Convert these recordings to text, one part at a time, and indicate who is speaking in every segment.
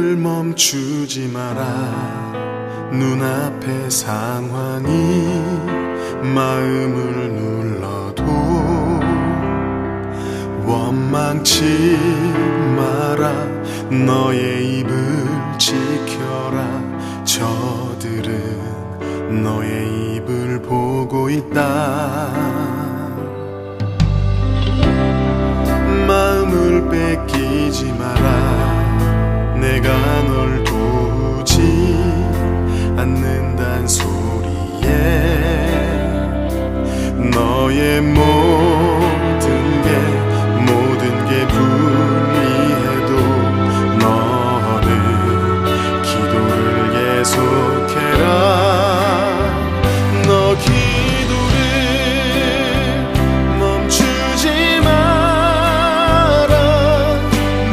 Speaker 1: 마음을 멈추지 마라. 눈앞의 상황이 마음을 눌러도 원망치 마라. 너의 입을 지켜라. 저들은 너의 입을 보고 있다. 마음을 뺏기지 마라. 내가 널 도우지 않는단 소리에 너의 모든 게 불리해도 너는 기도를 계속해라. 너 기도를 멈추지 마라.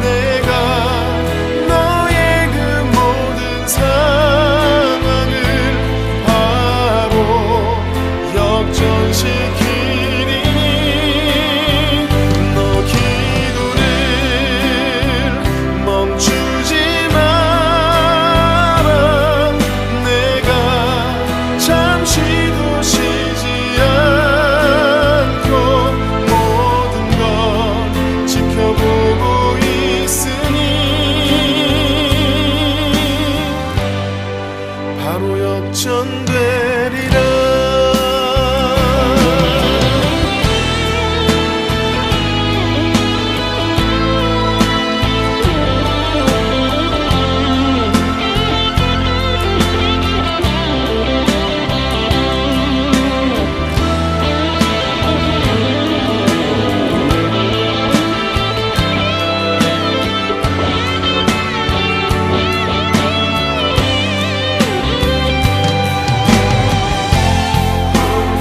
Speaker 1: 내가 너의 그 모든 상황을 바로 역전시키리니 너 기도를 멈추지 마라. 내가 잠시도 쉬지 않고 모든 걸 지켜보고 있으니 바로 역전되리라.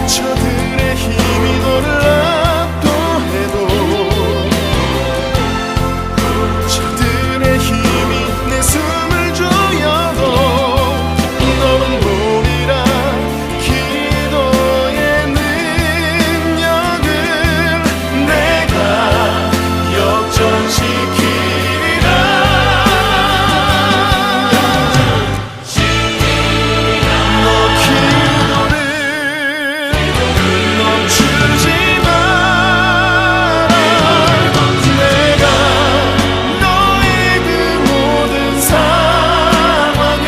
Speaker 1: 저들의 힘이 너를 압도해도 저들의 힘이 내 숨을 조여도 너는 보리라. 기도의 능력을 내가 역전시키리라. 너 기도를 멈추지 마라. 내가 너의 그 모든 상황을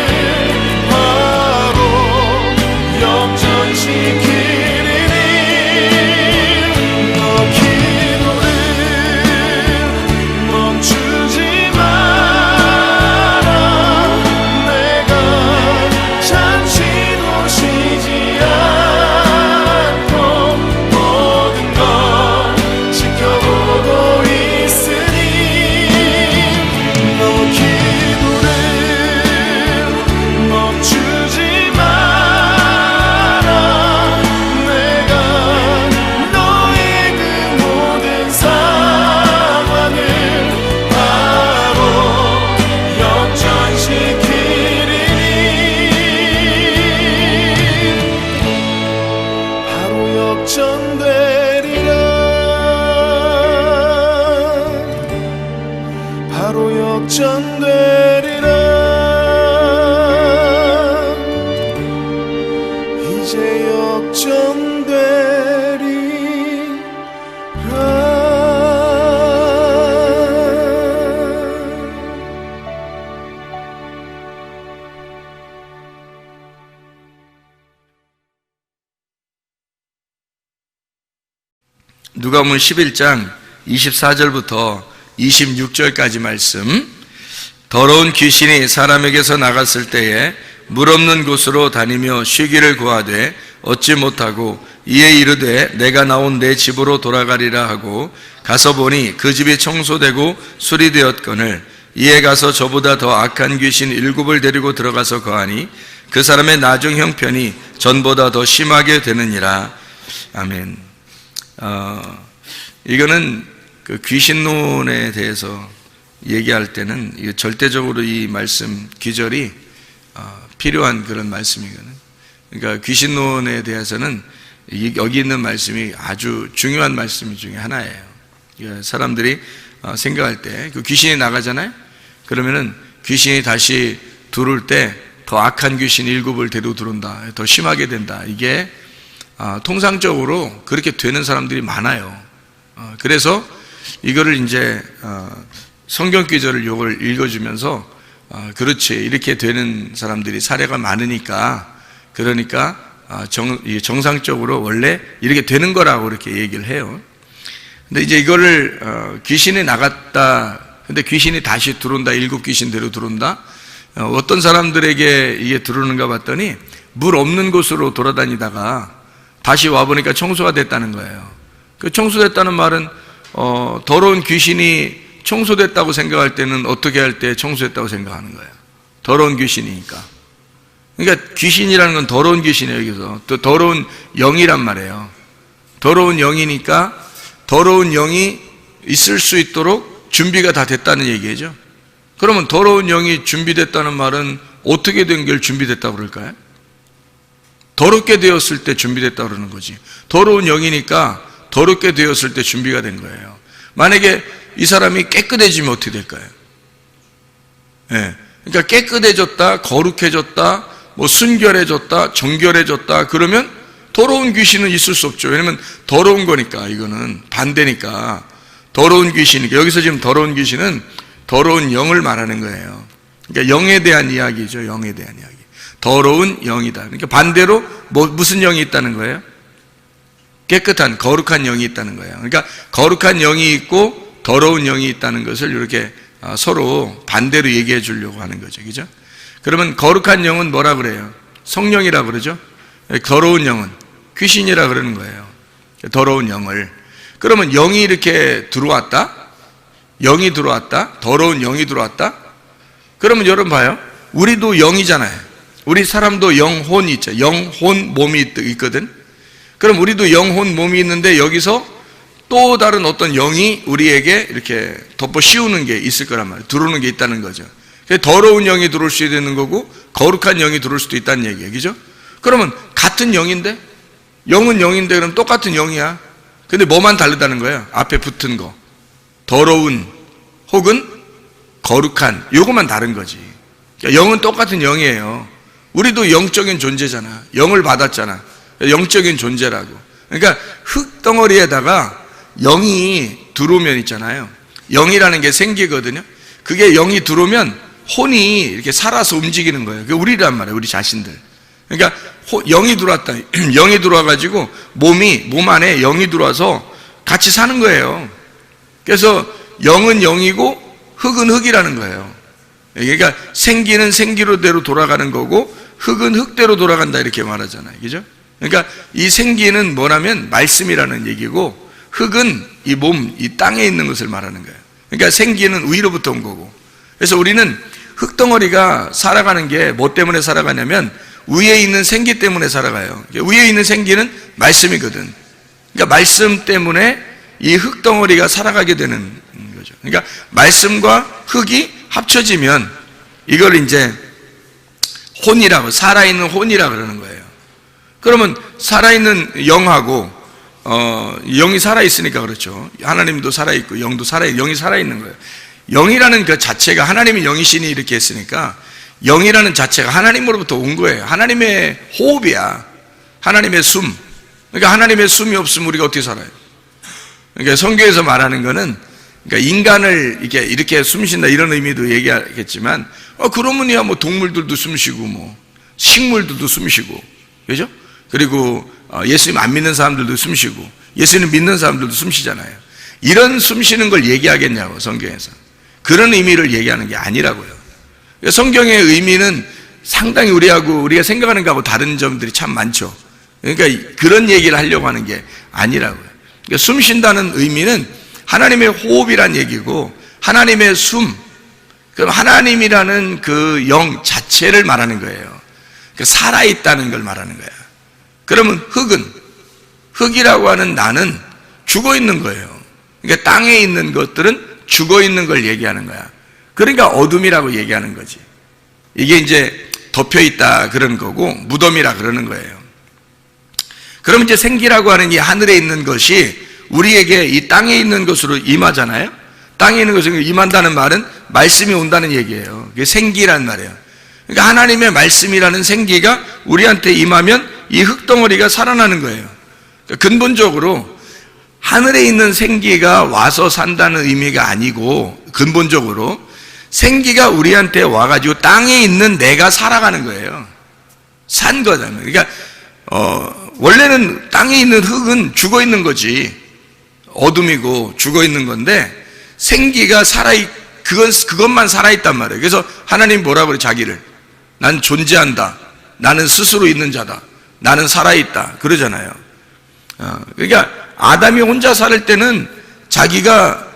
Speaker 1: 바로 역전시키리니 너 기도를 멈추지 마라. 내가 잠시도 쉬지 않고 모든 걸 지켜보고 있으니 너 기도를 멈추지 마라. 내가 너의 그 모든 상황을 바로 역전시키리니 바로 역전되리라. 바로 역전되리라. 이제
Speaker 2: 누가복음 11장 24절부터 26절까지 말씀. 더러운 귀신이 사람에게서 나갔을 때에 물 없는 곳으로 다니며 쉬기를 구하되 얻지 못하고 이에 이르되 내가 나온 내 집으로 돌아가리라 하고 가서 보니 그 집이 청소되고 수리되었거늘 이에 가서 저보다 더 악한 귀신 7을 데리고 들어가서 거하니 그 사람의 나중 형편이 전보다 더 심하게 되느니라. 아멘. 이거는 그 귀신론에 대해서 얘기할 때는 절대적으로 이 말씀 귀절이 필요한 그런 말씀이거든요. 그러니까 귀신론에 대해서는 여기 있는 말씀이 아주 중요한 말씀 중에 하나예요. 사람들이 생각할 때 그 귀신이 나가잖아요. 그러면은 귀신이 다시 들어올 때 더 악한 귀신 7을 데리고 들어온다. 더 심하게 된다. 이게 통상적으로 그렇게 되는 사람들이 많아요. 그래서 이거를 이제 성경 구절을 요걸 읽어주면서 그렇지, 이렇게 되는 사람들이 사례가 많으니까, 그러니까 정상적으로 원래 이렇게 되는 거라고 이렇게 얘기를 해요. 근데 이제 이거를 귀신이 나갔다, 근데 귀신이 다시 들어온다, 7 귀신대로 들어온다. 어떤 사람들에게 이게 들어오는가 봤더니 물 없는 곳으로 돌아다니다가 다시 와보니까 청소가 됐다는 거예요. 그 청소됐다는 말은 더러운 귀신이 청소됐다고 생각할 때는 어떻게 할 때 청소됐다고 생각하는 거예요? 더러운 귀신이니까. 그러니까 귀신이라는 건 더러운 귀신이에요. 여기서 또 더러운 영이란 말이에요. 더러운 영이니까 더러운 영이 있을 수 있도록 준비가 다 됐다는 얘기죠. 그러면 더러운 영이 준비됐다는 말은 어떻게 된 게 준비됐다고 그럴까요? 더럽게 되었을 때 준비됐다고 그러는 거지. 더러운 영이니까 더럽게 되었을 때 준비가 된 거예요. 만약에 이 사람이 깨끗해지면 어떻게 될까요? 예. 그러니까 깨끗해졌다, 거룩해졌다, 뭐 순결해졌다, 정결해졌다, 그러면 더러운 귀신은 있을 수 없죠. 왜냐면 더러운 거니까, 이거는 반대니까. 더러운 귀신이니까. 여기서 지금 더러운 귀신은 더러운 영을 말하는 거예요. 그러니까 영에 대한 이야기죠. 영에 대한 이야기. 더러운 영이다. 그러니까 반대로 무슨 영이 있다는 거예요? 깨끗한, 거룩한 영이 있다는 거예요. 그러니까 거룩한 영이 있고 더러운 영이 있다는 것을 이렇게 서로 반대로 얘기해 주려고 하는 거죠. 그죠? 그러면 거룩한 영은 뭐라 그래요? 성령이라 그러죠? 더러운 영은 귀신이라 그러는 거예요. 더러운 영을. 그러면 영이 이렇게 들어왔다? 영이 들어왔다? 더러운 영이 들어왔다? 그러면 여러분 봐요. 우리도 영이잖아요. 우리 사람도 영혼이 있죠. 영혼 몸이 있거든. 그럼 우리도 영혼 몸이 있는데 여기서 또 다른 어떤 영이 우리에게 이렇게 덮어 씌우는 게 있을 거란 말이에요. 들어오는 게 있다는 거죠. 더러운 영이 들어올 수 있는 거고 거룩한 영이 들어올 수도 있다는 얘기예요. 그죠? 그러면 같은 영인데, 영은 영인데 그럼 똑같은 영이야. 근데 뭐만 다르다는 거예요? 앞에 붙은 거. 더러운 혹은 거룩한, 요것만 다른 거지. 그러니까 영은 똑같은 영이에요. 우리도 영적인 존재잖아. 영을 받았잖아. 영적인 존재라고. 그러니까 흙덩어리에다가 영이 들어오면 있잖아요. 영이라는 게 생기거든요. 그게 영이 들어오면 혼이 이렇게 살아서 움직이는 거예요. 그게 우리란 말이에요. 우리 자신들. 그러니까 영이 들어왔다. 영이 들어와가지고 몸 안에 영이 들어와서 같이 사는 거예요. 그래서 영은 영이고 흙은 흙이라는 거예요. 그러니까 생기는 생기로대로 돌아가는 거고 흙은 흙대로 돌아간다, 이렇게 말하잖아요. 그죠? 그러니까 이 생기는 뭐냐면 말씀이라는 얘기고, 흙은 이 몸, 이 땅에 있는 것을 말하는 거예요. 그러니까 생기는 위로부터 온 거고. 그래서 우리는 흙덩어리가 살아가는 게 뭐 때문에 살아가냐면 위에 있는 생기 때문에 살아가요. 위에 있는 생기는 말씀이거든. 그러니까 말씀 때문에 이 흙덩어리가 살아가게 되는 거죠. 그러니까 말씀과 흙이 합쳐지면 이걸 이제 혼이라고, 살아있는 혼이라고 그러는 거예요. 그러면 살아있는 영하고 영이 살아있으니까 그렇죠. 하나님도 살아있고 영도 영이 살아있는 거예요. 영이라는 그 자체가, 하나님이 영이시니 이렇게 했으니까 영이라는 자체가 하나님으로부터 온 거예요. 하나님의 호흡이야. 하나님의 숨. 그러니까 하나님의 숨이 없으면 우리가 어떻게 살아요? 그러니까 성경에서 말하는 거는, 그러니까 인간을 이렇게 숨쉰다 이런 의미도 얘기하겠지만, 그러면야 뭐 동물들도 숨쉬고 뭐 식물들도 숨쉬고, 그죠? 그리고 예수님 안 믿는 사람들도 숨쉬고 예수님 믿는 사람들도 숨쉬잖아요. 이런 숨쉬는 걸 얘기하겠냐고, 성경에서. 그런 의미를 얘기하는 게 아니라고요. 성경의 의미는 상당히 우리가 생각하는 거하고 다른 점들이 참 많죠. 그러니까 그런 얘기를 하려고 하는 게 아니라고요. 그러니까 숨 쉰다는 의미는 하나님의 호흡이란 얘기고, 하나님의 숨, 그럼 하나님이라는 그 영 자체를 말하는 거예요. 그러니까 살아있다는 걸 말하는 거야. 그러면 흙이라고 하는 나는 죽어 있는 거예요. 그러니까 땅에 있는 것들은 죽어 있는 걸 얘기하는 거야. 그러니까 어둠이라고 얘기하는 거지. 이게 이제 덮여 있다 그런 거고, 무덤이라 그러는 거예요. 그럼 이제 생기라고 하는 이 하늘에 있는 것이 우리에게 이 땅에 있는 것으로 임하잖아요. 땅에 있는 것으로 임한다는 말은 말씀이 온다는 얘기예요. 그게 생기란 말이에요. 그러니까 하나님의 말씀이라는 생기가 우리한테 임하면 이 흙덩어리가 살아나는 거예요. 그러니까 근본적으로 하늘에 있는 생기가 와서 산다는 의미가 아니고, 근본적으로 생기가 우리한테 와가지고 땅에 있는 내가 살아가는 거예요. 산 거잖아요. 그러니까 원래는 땅에 있는 흙은 죽어 있는 거지, 어둠이고 죽어 있는 건데, 생기가 그것만 살아있단 말이에요. 그래서 하나님 뭐라고 그래? 자기를 난 존재한다, 나는 스스로 있는 자다, 나는 살아있다 그러잖아요. 그러니까 아담이 혼자 살 때는 자기가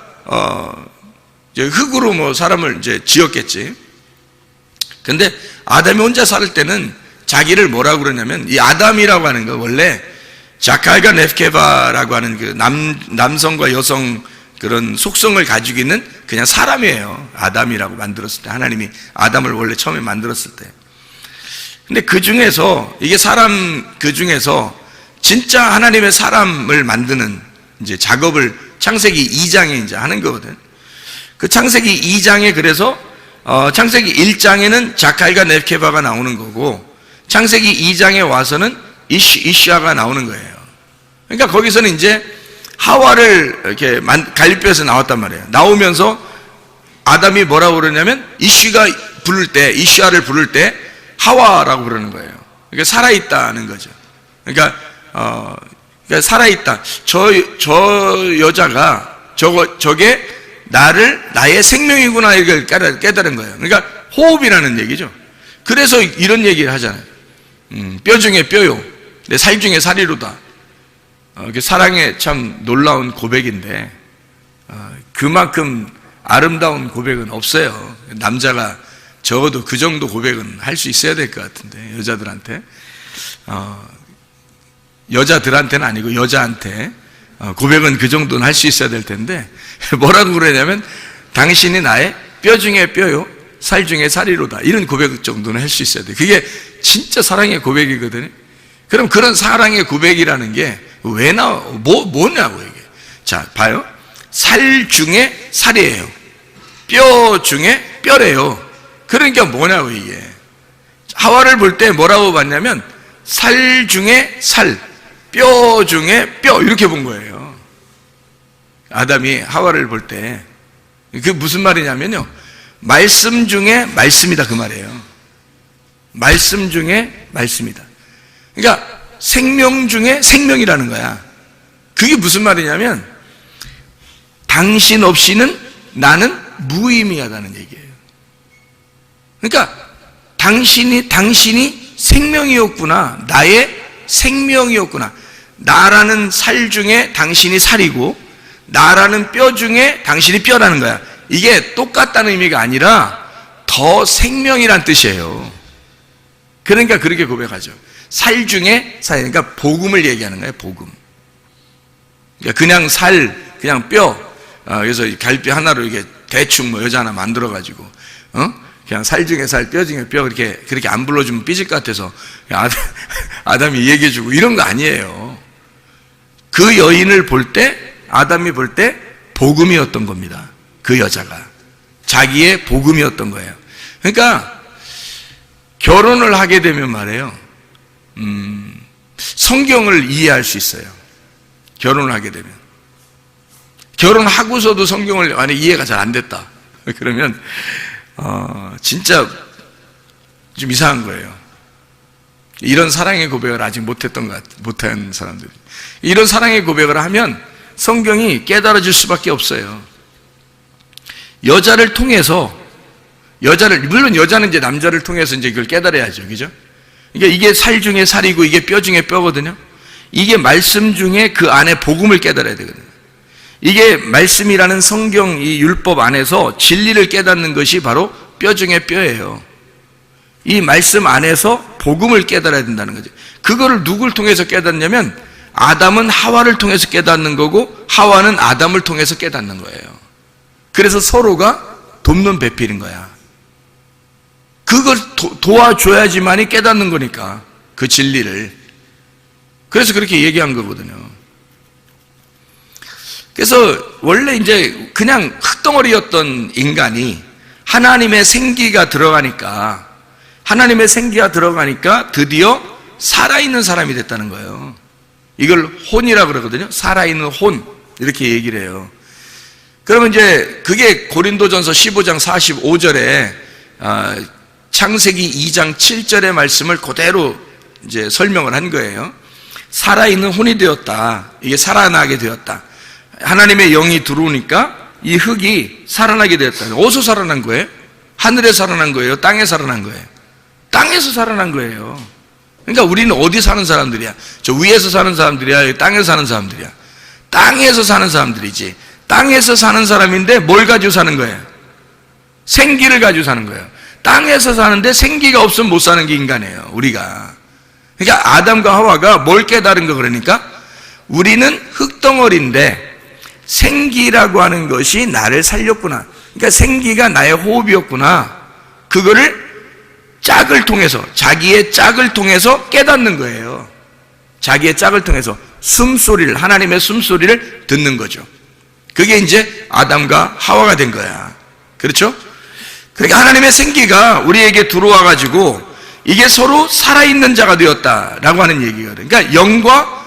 Speaker 2: 이제 흙으로 뭐 사람을 이제 지었겠지. 근데 아담이 혼자 살 때는 자기를 뭐라고 그러냐면, 이 아담이라고 하는 거 원래 자칼과 넵케바라고 하는 그 남성과 여성 그런 속성을 가지고 있는 그냥 사람이에요. 아담이라고 만들었을 때, 하나님이 아담을 원래 처음에 만들었을 때. 근데 그 중에서, 이게 사람 그 중에서 진짜 하나님의 사람을 만드는 이제 작업을 창세기 2장에 이제 하는 거거든. 그 창세기 2장에, 그래서 창세기 1장에는 자칼과 넵케바가 나오는 거고, 창세기 2장에 와서는 이슈아가 나오는 거예요. 그러니까 거기서는 이제 하와를 이렇게 갈비뼈에서 나왔단 말이에요. 나오면서 아담이 뭐라고 그러냐면, 이슈아를 부를 때 하와라고 그러는 거예요. 그러니까 살아있다는 거죠. 그러니까 살아있다. 저 여자가 저게 나의 생명이구나, 이걸 깨달은 거예요. 그러니까 호흡이라는 얘기죠. 그래서 이런 얘기를 하잖아요. 뼈 중에 뼈요, 내 살 중에 살이로다. 사랑의 참 놀라운 고백인데, 그만큼 아름다운 고백은 없어요. 남자가 적어도 그 정도 고백은 할 수 있어야 될 것 같은데, 여자들한테. 여자들한테는 아니고 여자한테 고백은 그 정도는 할 수 있어야 될 텐데, 뭐라고 그러냐면, 당신이 나의 뼈 중에 뼈요, 살 중에 살이로다. 이런 고백 정도는 할 수 있어야 돼. 그게 진짜 사랑의 고백이거든요. 그럼 그런 사랑의 고백이라는 게 왜 뭐냐고 이게. 자, 봐요. 살 중에 살이에요. 뼈 중에 뼈래요. 그러니까 뭐냐고 이게. 하와를 볼 때 뭐라고 봤냐면, 살 중에 살, 뼈 중에 뼈, 이렇게 본 거예요. 아담이 하와를 볼 때. 그게 무슨 말이냐면요, 말씀 중에 말씀이다, 그 말이에요. 말씀 중에 말씀이다. 그러니까 생명 중에 생명이라는 거야. 그게 무슨 말이냐면, 당신 없이는 나는 무의미하다는 얘기예요. 그러니까 당신이 생명이었구나, 나의 생명이었구나. 나라는 살 중에 당신이 살이고, 나라는 뼈 중에 당신이 뼈라는 거야. 이게 똑같다는 의미가 아니라 더 생명이란 뜻이에요. 그러니까 그렇게 고백하죠. 살 중에 살, 그러니까 복음을 얘기하는 거예요. 복음. 그러니까 그냥 살, 그냥 뼈. 그래서 갈비 하나로 이게 대충 뭐 여자 하나 만들어 가지고, 그냥 살 중에 살, 뼈 중에 뼈, 그렇게 안 불러주면 삐질 것 같아서 아담이 얘기해주고 이런 거 아니에요. 그 여인을 볼 때, 아담이 볼 때 복음이었던 겁니다. 그 여자가 자기의 복음이었던 거예요. 그러니까 결혼을 하게 되면 말이에요, 성경을 이해할 수 있어요. 결혼을 하게 되면. 결혼하고서도 성경을 만약 이해가 잘 안 됐다 그러면 진짜 좀 이상한 거예요. 이런 사랑의 고백을 아직 못한 사람들이. 이런 사랑의 고백을 하면 성경이 깨달아질 수밖에 없어요. 여자를 통해서, 물론 여자는 이제 남자를 통해서 이제 그걸 깨달아야죠. 그죠? 그러니까 이게 살 중에 살이고 이게 뼈 중에 뼈거든요. 이게 말씀 중에 그 안에 복음을 깨달아야 되거든요. 이게 말씀이라는 성경, 이 율법 안에서 진리를 깨닫는 것이 바로 뼈 중에 뼈예요. 이 말씀 안에서 복음을 깨달아야 된다는 거죠. 그거를 누굴 통해서 깨닫냐면, 아담은 하와를 통해서 깨닫는 거고, 하와는 아담을 통해서 깨닫는 거예요. 그래서 서로가 돕는 배필인 거야. 그걸 도와줘야지만이 깨닫는 거니까, 그 진리를. 그래서 그렇게 얘기한 거거든요. 그래서 원래 이제 그냥 흙덩어리였던 인간이 하나님의 생기가 들어가니까 드디어 살아있는 사람이 됐다는 거예요. 이걸 혼이라고 그러거든요. 살아있는 혼, 이렇게 얘기를 해요. 그러면 이제 그게 고린도전서 15장 45절에 창세기 2장 7절의 말씀을 그대로 이제 설명을 한 거예요. 살아있는 혼이 되었다. 이게 살아나게 되었다. 하나님의 영이 들어오니까 이 흙이 살아나게 되었다. 어디서 살아난 거예요? 하늘에 살아난 거예요? 땅에 살아난 거예요? 땅에서 살아난 거예요. 그러니까 우리는 어디 사는 사람들이야? 저 위에서 사는 사람들이야? 땅에서 사는 사람들이야? 땅에서 사는 사람들이지. 땅에서 사는 사람인데 뭘 가지고 사는 거예요? 생기를 가지고 사는 거예요. 땅에서 사는데 생기가 없으면 못 사는 게 인간이에요, 우리가. 그러니까 아담과 하와가 뭘 깨달은 거 그러니까? 우리는 흙덩어리인데 생기라고 하는 것이 나를 살렸구나. 그러니까 생기가 나의 호흡이었구나. 그거를 짝을 통해서, 자기의 짝을 통해서 깨닫는 거예요. 자기의 짝을 통해서 숨소리를, 하나님의 숨소리를 듣는 거죠. 그게 이제 아담과 하와가 된 거야. 그렇죠? 그러니까 하나님의 생기가 우리에게 들어와 가지고 이게 서로 살아있는 자가 되었다라고 하는 얘기거든요. 그러니까 영과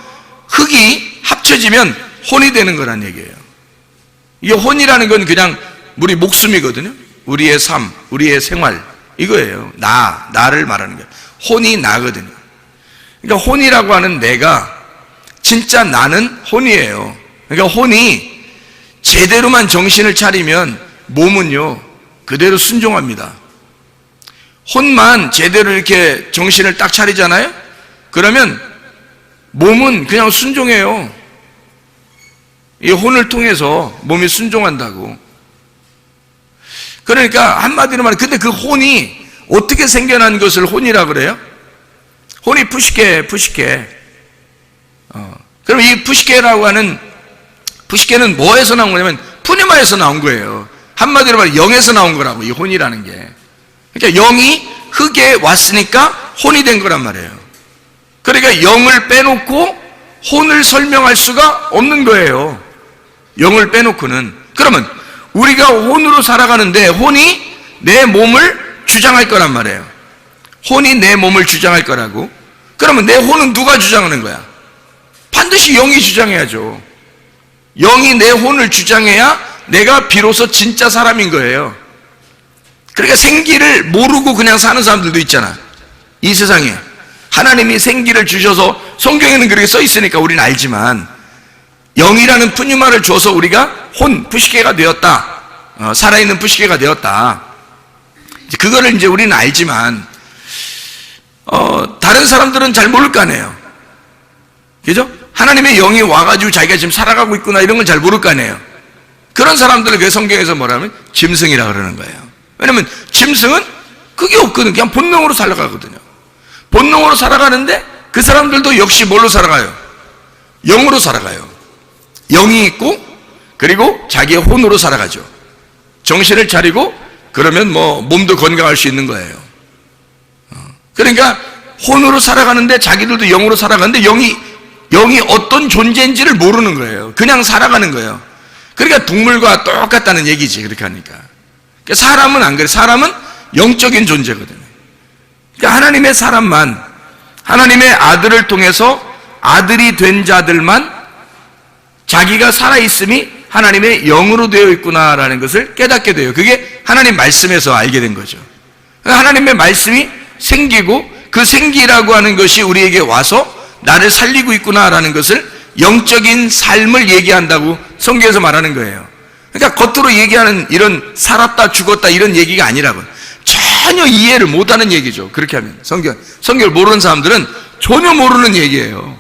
Speaker 2: 흙이 합쳐지면 혼이 되는 거란 얘기예요. 이게 혼이라는 건 그냥 우리 목숨이거든요. 우리의 삶, 우리의 생활, 이거예요. 나를 말하는 거예요. 혼이 나거든요. 그러니까 혼이라고 하는 내가, 진짜 나는 혼이에요. 그러니까 혼이 제대로만 정신을 차리면 몸은요 그대로 순종합니다. 혼만 제대로 이렇게 정신을 딱 차리잖아요? 그러면 몸은 그냥 순종해요. 이 혼을 통해서 몸이 순종한다고. 그러니까 한마디로 말해, 근데 그 혼이 어떻게 생겨난 것을 혼이라 그래요? 혼이 푸시케. 그럼 이 푸시케라고 하는, 푸시케는 뭐에서 나온 거냐면 푸니마에서 나온 거예요. 한마디로 말해 영에서 나온 거라고, 이 혼이라는 게. 그러니까 영이 흙에 왔으니까 혼이 된 거란 말이에요. 그러니까 영을 빼놓고 혼을 설명할 수가 없는 거예요. 영을 빼놓고는. 그러면 우리가 혼으로 살아가는데 혼이 내 몸을 주장할 거란 말이에요. 혼이 내 몸을 주장할 거라고. 그러면 내 혼은 누가 주장하는 거야? 반드시 영이 주장해야죠. 영이 내 혼을 주장해야 내가 비로소 진짜 사람인 거예요. 그러니까 생기를 모르고 그냥 사는 사람들도 있잖아. 이 세상에 하나님이 생기를 주셔서, 성경에는 그렇게 써 있으니까 우리는 알지만, 영이라는 푸니마를 줘서 우리가 푸시케가 되었다. 살아있는 푸시케가 되었다. 그거를 이제 우리는 알지만, 다른 사람들은 잘 모를 거 아니에요. 그죠? 하나님의 영이 와가지고 자기가 지금 살아가고 있구나, 이런 걸 잘 모를 거 아니에요. 그런 사람들을 그 성경에서 뭐라면 짐승이라 그러는 거예요. 왜냐면 짐승은 그게 없거든. 그냥 본능으로 살아가거든요. 본능으로 살아가는데 그 사람들도 역시 뭘로 살아가요? 영으로 살아가요. 영이 있고, 그리고 자기의 혼으로 살아가죠. 정신을 차리고 그러면 뭐 몸도 건강할 수 있는 거예요. 그러니까 혼으로 살아가는데 자기들도 영으로 살아가는데 영이 어떤 존재인지를 모르는 거예요. 그냥 살아가는 거예요. 그러니까 동물과 똑같다는 얘기지, 그렇게 하니까. 그러니까 사람은 안 그래. 사람은 영적인 존재거든요. 그러니까 하나님의 사람만, 하나님의 아들을 통해서 아들이 된 자들만 자기가 살아있음이 하나님의 영으로 되어 있구나라는 것을 깨닫게 돼요. 그게 하나님 말씀에서 알게 된 거죠. 하나님의 말씀이 생기고, 그 생기라고 하는 것이 우리에게 와서 나를 살리고 있구나라는 것을, 영적인 삶을 얘기한다고 성경에서 말하는 거예요. 그러니까 겉으로 얘기하는 이런 살았다 죽었다 이런 얘기가 아니라고. 전혀 이해를 못하는 얘기죠. 그렇게 하면 성경을 모르는 사람들은 전혀 모르는 얘기예요.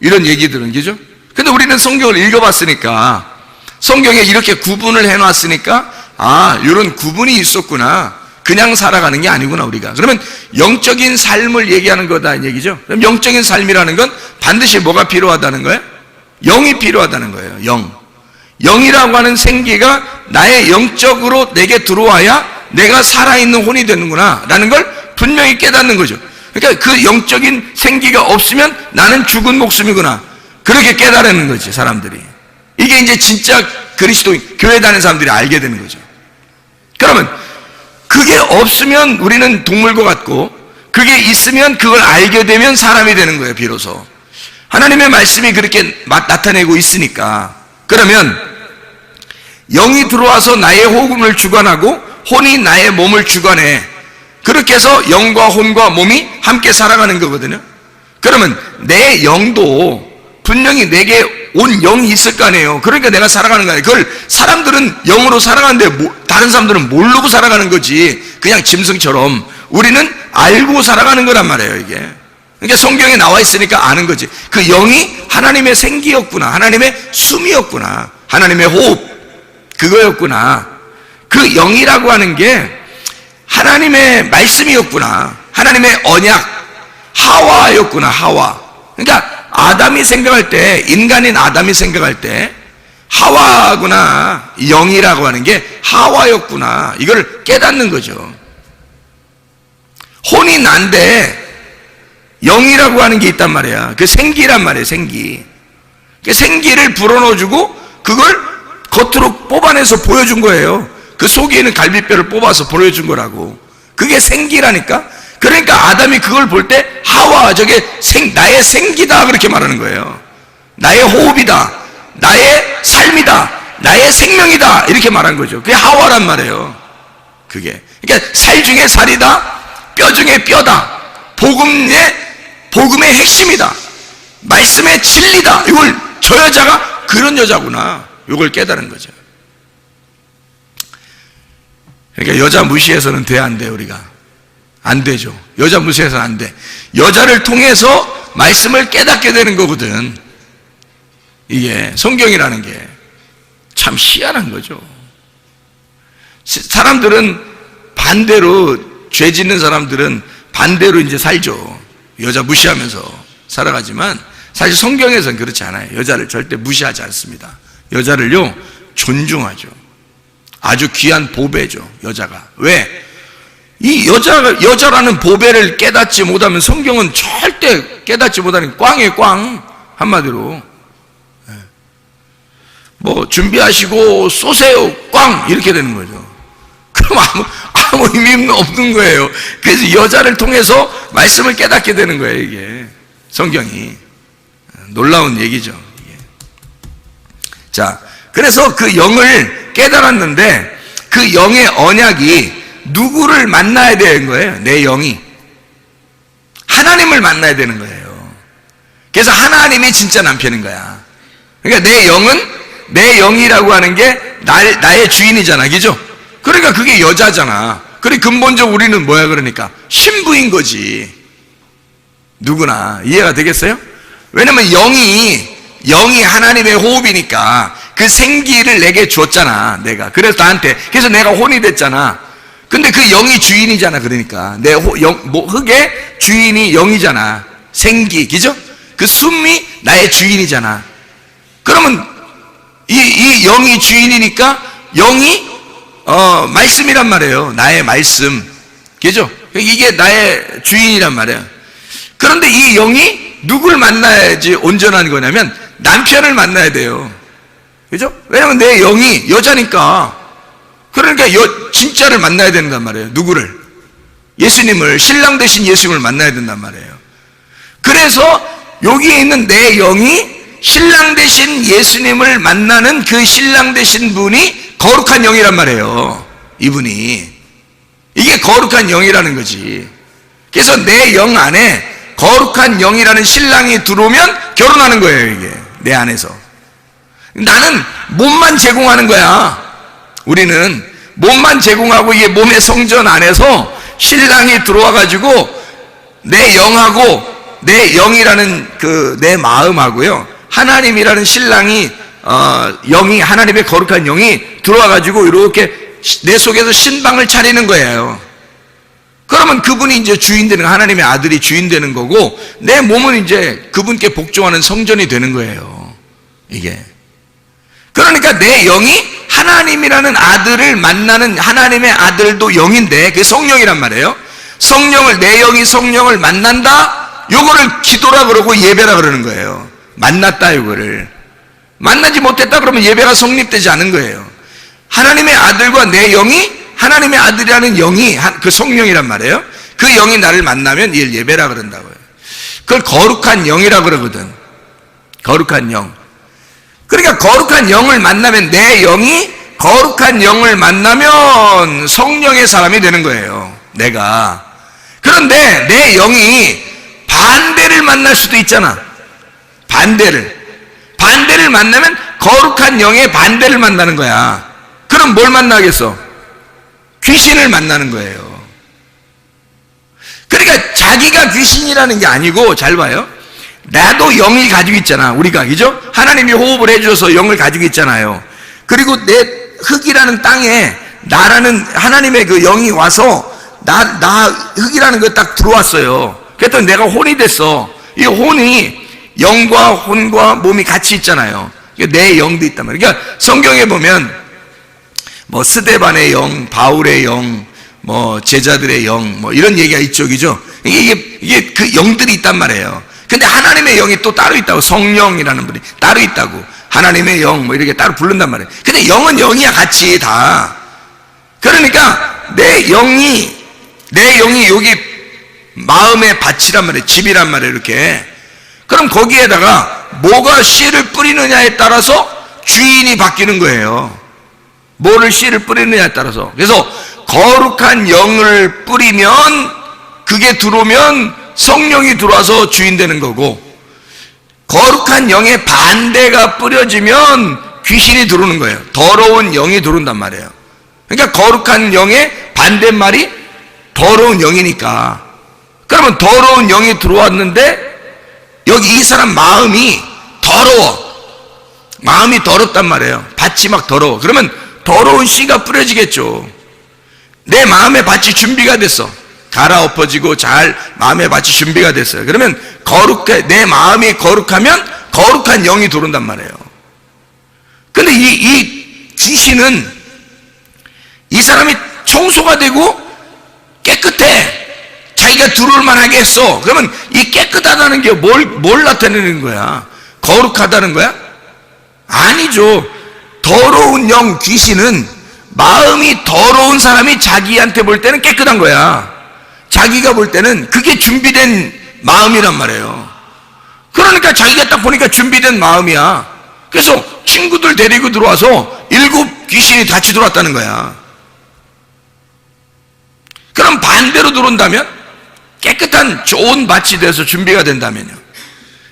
Speaker 2: 이런 얘기들은. 그죠? 근데 우리는 성경을 읽어봤으니까, 성경에 이렇게 구분을 해놨으니까, 이런 구분이 있었구나. 그냥 살아가는 게 아니구나, 우리가. 그러면 영적인 삶을 얘기하는 거다, 이 얘기죠. 그럼 영적인 삶이라는 건 반드시 뭐가 필요하다는 거예요? 영이 필요하다는 거예요. 영이라고 하는 생기가 나의 영적으로 내게 들어와야 내가 살아있는 혼이 되는구나 라는 걸 분명히 깨닫는 거죠. 그러니까 그 영적인 생기가 없으면 나는 죽은 목숨이구나, 그렇게 깨달는 거지, 사람들이. 이게 이제 진짜 그리스도인, 교회 다니는 사람들이 알게 되는 거죠. 그러면 그게 없으면 우리는 동물과 같고, 그게 있으면 그걸 알게 되면 사람이 되는 거예요. 비로소 하나님의 말씀이 그렇게 나타내고 있으니까. 그러면 영이 들어와서 나의 호흡을 주관하고 혼이 나의 몸을 주관해. 그렇게 해서 영과 혼과 몸이 함께 살아가는 거거든요. 그러면 내 영도 분명히 내게 온 영이 있을 거 아니에요. 그러니까 내가 살아가는 거 아니에요. 그걸 사람들은 영으로 살아가는데 다른 사람들은 모르고 살아가는 거지. 그냥 짐승처럼. 우리는 알고 살아가는 거란 말이에요, 이게. 그러니까 성경에 나와 있으니까 아는 거지. 그 영이 하나님의 생기였구나. 하나님의 숨이었구나. 하나님의 호흡. 그거였구나. 그 영이라고 하는 게 하나님의 말씀이었구나. 하나님의 언약. 하와였구나, 하와. 그러니까 아담이 생각할 때, 인간인 아담이 생각할 때 하와구나, 영이라고 하는 게 하와였구나, 이걸 깨닫는 거죠. 혼이 난데 영이라고 하는 게 있단 말이야. 그 생기란 말이에요, 생기. 그 생기를 불어넣어주고 그걸 겉으로 뽑아내서 보여준 거예요. 그 속에 있는 갈비뼈를 뽑아서 보여준 거라고. 그게 생기라니까. 그러니까 아담이 그걸 볼 때 하와, 저게 나의 생기다, 그렇게 말하는 거예요. 나의 호흡이다, 나의 삶이다, 나의 생명이다, 이렇게 말한 거죠. 그게 하와란 말이에요. 그게. 그러니까 살 중에 살이다, 뼈 중에 뼈다, 복음의 핵심이다, 말씀의 진리다. 이걸 저 여자가 그런 여자구나, 이걸 깨달은 거죠. 그러니까 여자 무시해서는 돼, 안 돼, 우리가? 안 되죠. 여자 무시해서는 안 돼. 여자를 통해서 말씀을 깨닫게 되는 거거든. 이게 성경이라는 게 참 희한한 거죠. 사람들은 반대로, 죄 짓는 사람들은 반대로 이제 살죠. 여자 무시하면서 살아가지만 사실 성경에서는 그렇지 않아요. 여자를 절대 무시하지 않습니다. 여자를요, 존중하죠. 아주 귀한 보배죠, 여자가. 왜? 이 여자라는 보배를 깨닫지 못하면 성경은 절대 깨닫지 못하는 꽝이에요, 꽝. 한마디로. 뭐, 준비하시고 쏘세요, 꽝! 이렇게 되는 거죠. 그럼 아무 의미 없는 거예요. 그래서 여자를 통해서 말씀을 깨닫게 되는 거예요, 이게. 성경이. 놀라운 얘기죠. 이게. 자, 그래서 그 영을 깨달았는데 그 영의 언약이 누구를 만나야 되는 거예요? 내 영이 하나님을 만나야 되는 거예요. 그래서 하나님이 진짜 남편인 거야. 그러니까 내 영이라고 하는 게 나의 주인이잖아, 그죠? 그러니까 그게 여자잖아. 그래, 근본적으로 우리는 뭐야? 그러니까 신부인 거지. 누구나 이해가 되겠어요? 왜냐면 영이 하나님의 호흡이니까 그 생기를 내게 줬잖아, 내가. 그래서 나한테. 그래서 내가 혼이 됐잖아. 근데 그 영이 주인이잖아. 그러니까 내 흙의 주인이 영이잖아. 생기, 그죠? 그 숨이 나의 주인이잖아. 그러면 이 영이 주인이니까 영이 말씀이란 말이에요. 나의 말씀, 그죠? 이게 나의 주인이란 말이에요. 그런데 이 영이 누굴 만나야지 온전한 거냐면 남편을 만나야 돼요, 그죠? 왜냐면 내 영이 여자니까. 그러니까 진짜를 만나야 된단 말이에요. 누구를? 예수님을, 신랑 되신 예수님을 만나야 된단 말이에요. 그래서 여기에 있는 내 영이 신랑 되신 예수님을 만나는 그 신랑 되신 분이 거룩한 영이란 말이에요. 이분이. 이게 거룩한 영이라는 거지. 그래서 내 영 안에 거룩한 영이라는 신랑이 들어오면 결혼하는 거예요, 이게. 내 안에서. 나는 몸만 제공하는 거야. 우리는 몸만 제공하고 이게 몸의 성전 안에서 신랑이 들어와가지고 내 영하고 내 영이라는 그 내 마음하고요, 하나님이라는 신랑이 영이, 하나님의 거룩한 영이 들어와가지고 이렇게 내 속에서 신방을 차리는 거예요. 그러면 그분이 이제 주인 되는, 하나님의 아들이 주인 되는 거고, 내 몸은 이제 그분께 복종하는 성전이 되는 거예요, 이게. 그러니까 내 영이 하나님이라는 아들을 만나는, 하나님의 아들도 영인데 그게 성령이란 말이에요. 성령을, 내 영이 성령을 만난다, 요거를 기도라 그러고 예배라 그러는 거예요. 만났다, 이거를. 만나지 못했다 그러면 예배가 성립되지 않은 거예요. 하나님의 아들과 내 영이 하나님의 아들이라는 영이, 그 성령이란 말이에요. 그 영이 나를 만나면 이를 예배라 그런다고요. 그걸 거룩한 영이라 그러거든. 거룩한 영. 그러니까 거룩한 영을 만나면, 내 영이 거룩한 영을 만나면 성령의 사람이 되는 거예요, 내가. 그런데 내 영이 반대를 만날 수도 있잖아. 반대를 만나면 거룩한 영의 반대를 만나는 거야. 그럼 뭘 만나겠어? 귀신을 만나는 거예요. 그러니까 자기가 귀신이라는 게 아니고, 잘 봐요. 나도 영이 가지고 있잖아, 우리가. 그죠? 하나님이 호흡을 해줘서 영을 가지고 있잖아요. 그리고 내 흙이라는 땅에 나라는 하나님의 그 영이 와서 나 흙이라는 거 딱 들어왔어요. 그랬더니 내가 혼이 됐어. 이 혼이 영과 혼과 몸이 같이 있잖아요. 내 영도 있단 말이에요. 그러니까 성경에 보면 뭐 스데반의 영, 바울의 영, 뭐 제자들의 영, 뭐 이런 얘기가 이쪽이죠. 이게 그 영들이 있단 말이에요. 근데 하나님의 영이 또 따로 있다고, 성령이라는 분이 따로 있다고, 하나님의 영 뭐 이렇게 따로 부른단 말이에요. 근데 영은 영이야, 같이 다. 그러니까 내 영이 여기 마음의 밭이란 말이에요. 집이란 말이에요, 이렇게. 그럼 거기에다가 뭐가 씨를 뿌리느냐에 따라서 주인이 바뀌는 거예요. 뭐를 씨를 뿌리느냐에 따라서. 그래서 거룩한 영을 뿌리면, 그게 들어오면 성령이 들어와서 주인 되는 거고, 거룩한 영의 반대가 뿌려지면 귀신이 들어오는 거예요. 더러운 영이 들어온단 말이에요. 그러니까 거룩한 영의 반대말이 더러운 영이니까. 그러면 더러운 영이 들어왔는데 여기 이 사람 마음이 더러워. 마음이 더럽단 말이에요. 밭이 막 더러워. 그러면 더러운 씨가 뿌려지겠죠. 내 마음의 밭이 준비가 됐어. 갈아엎어지고 잘 마음의 밭이 준비가 됐어요. 그러면 내 마음이 거룩하면 거룩한 영이 들어온단 말이에요. 근데 이 귀신은, 이 사람이 청소가 되고 깨끗해. 자기가 들어올 만하게 했어. 그러면 이 깨끗하다는 게 뭘 나타내는 거야? 거룩하다는 거야? 아니죠. 더러운 영, 귀신은 마음이 더러운 사람이 자기한테 볼 때는 깨끗한 거야. 자기가 볼 때는 그게 준비된 마음이란 말이에요. 그러니까 자기가 딱 보니까 준비된 마음이야. 그래서 친구들 데리고 들어와서 7 귀신이 같이 들어왔다는 거야. 그럼 반대로 들어온다면, 깨끗한 좋은 밭이 돼서 준비가 된다면요,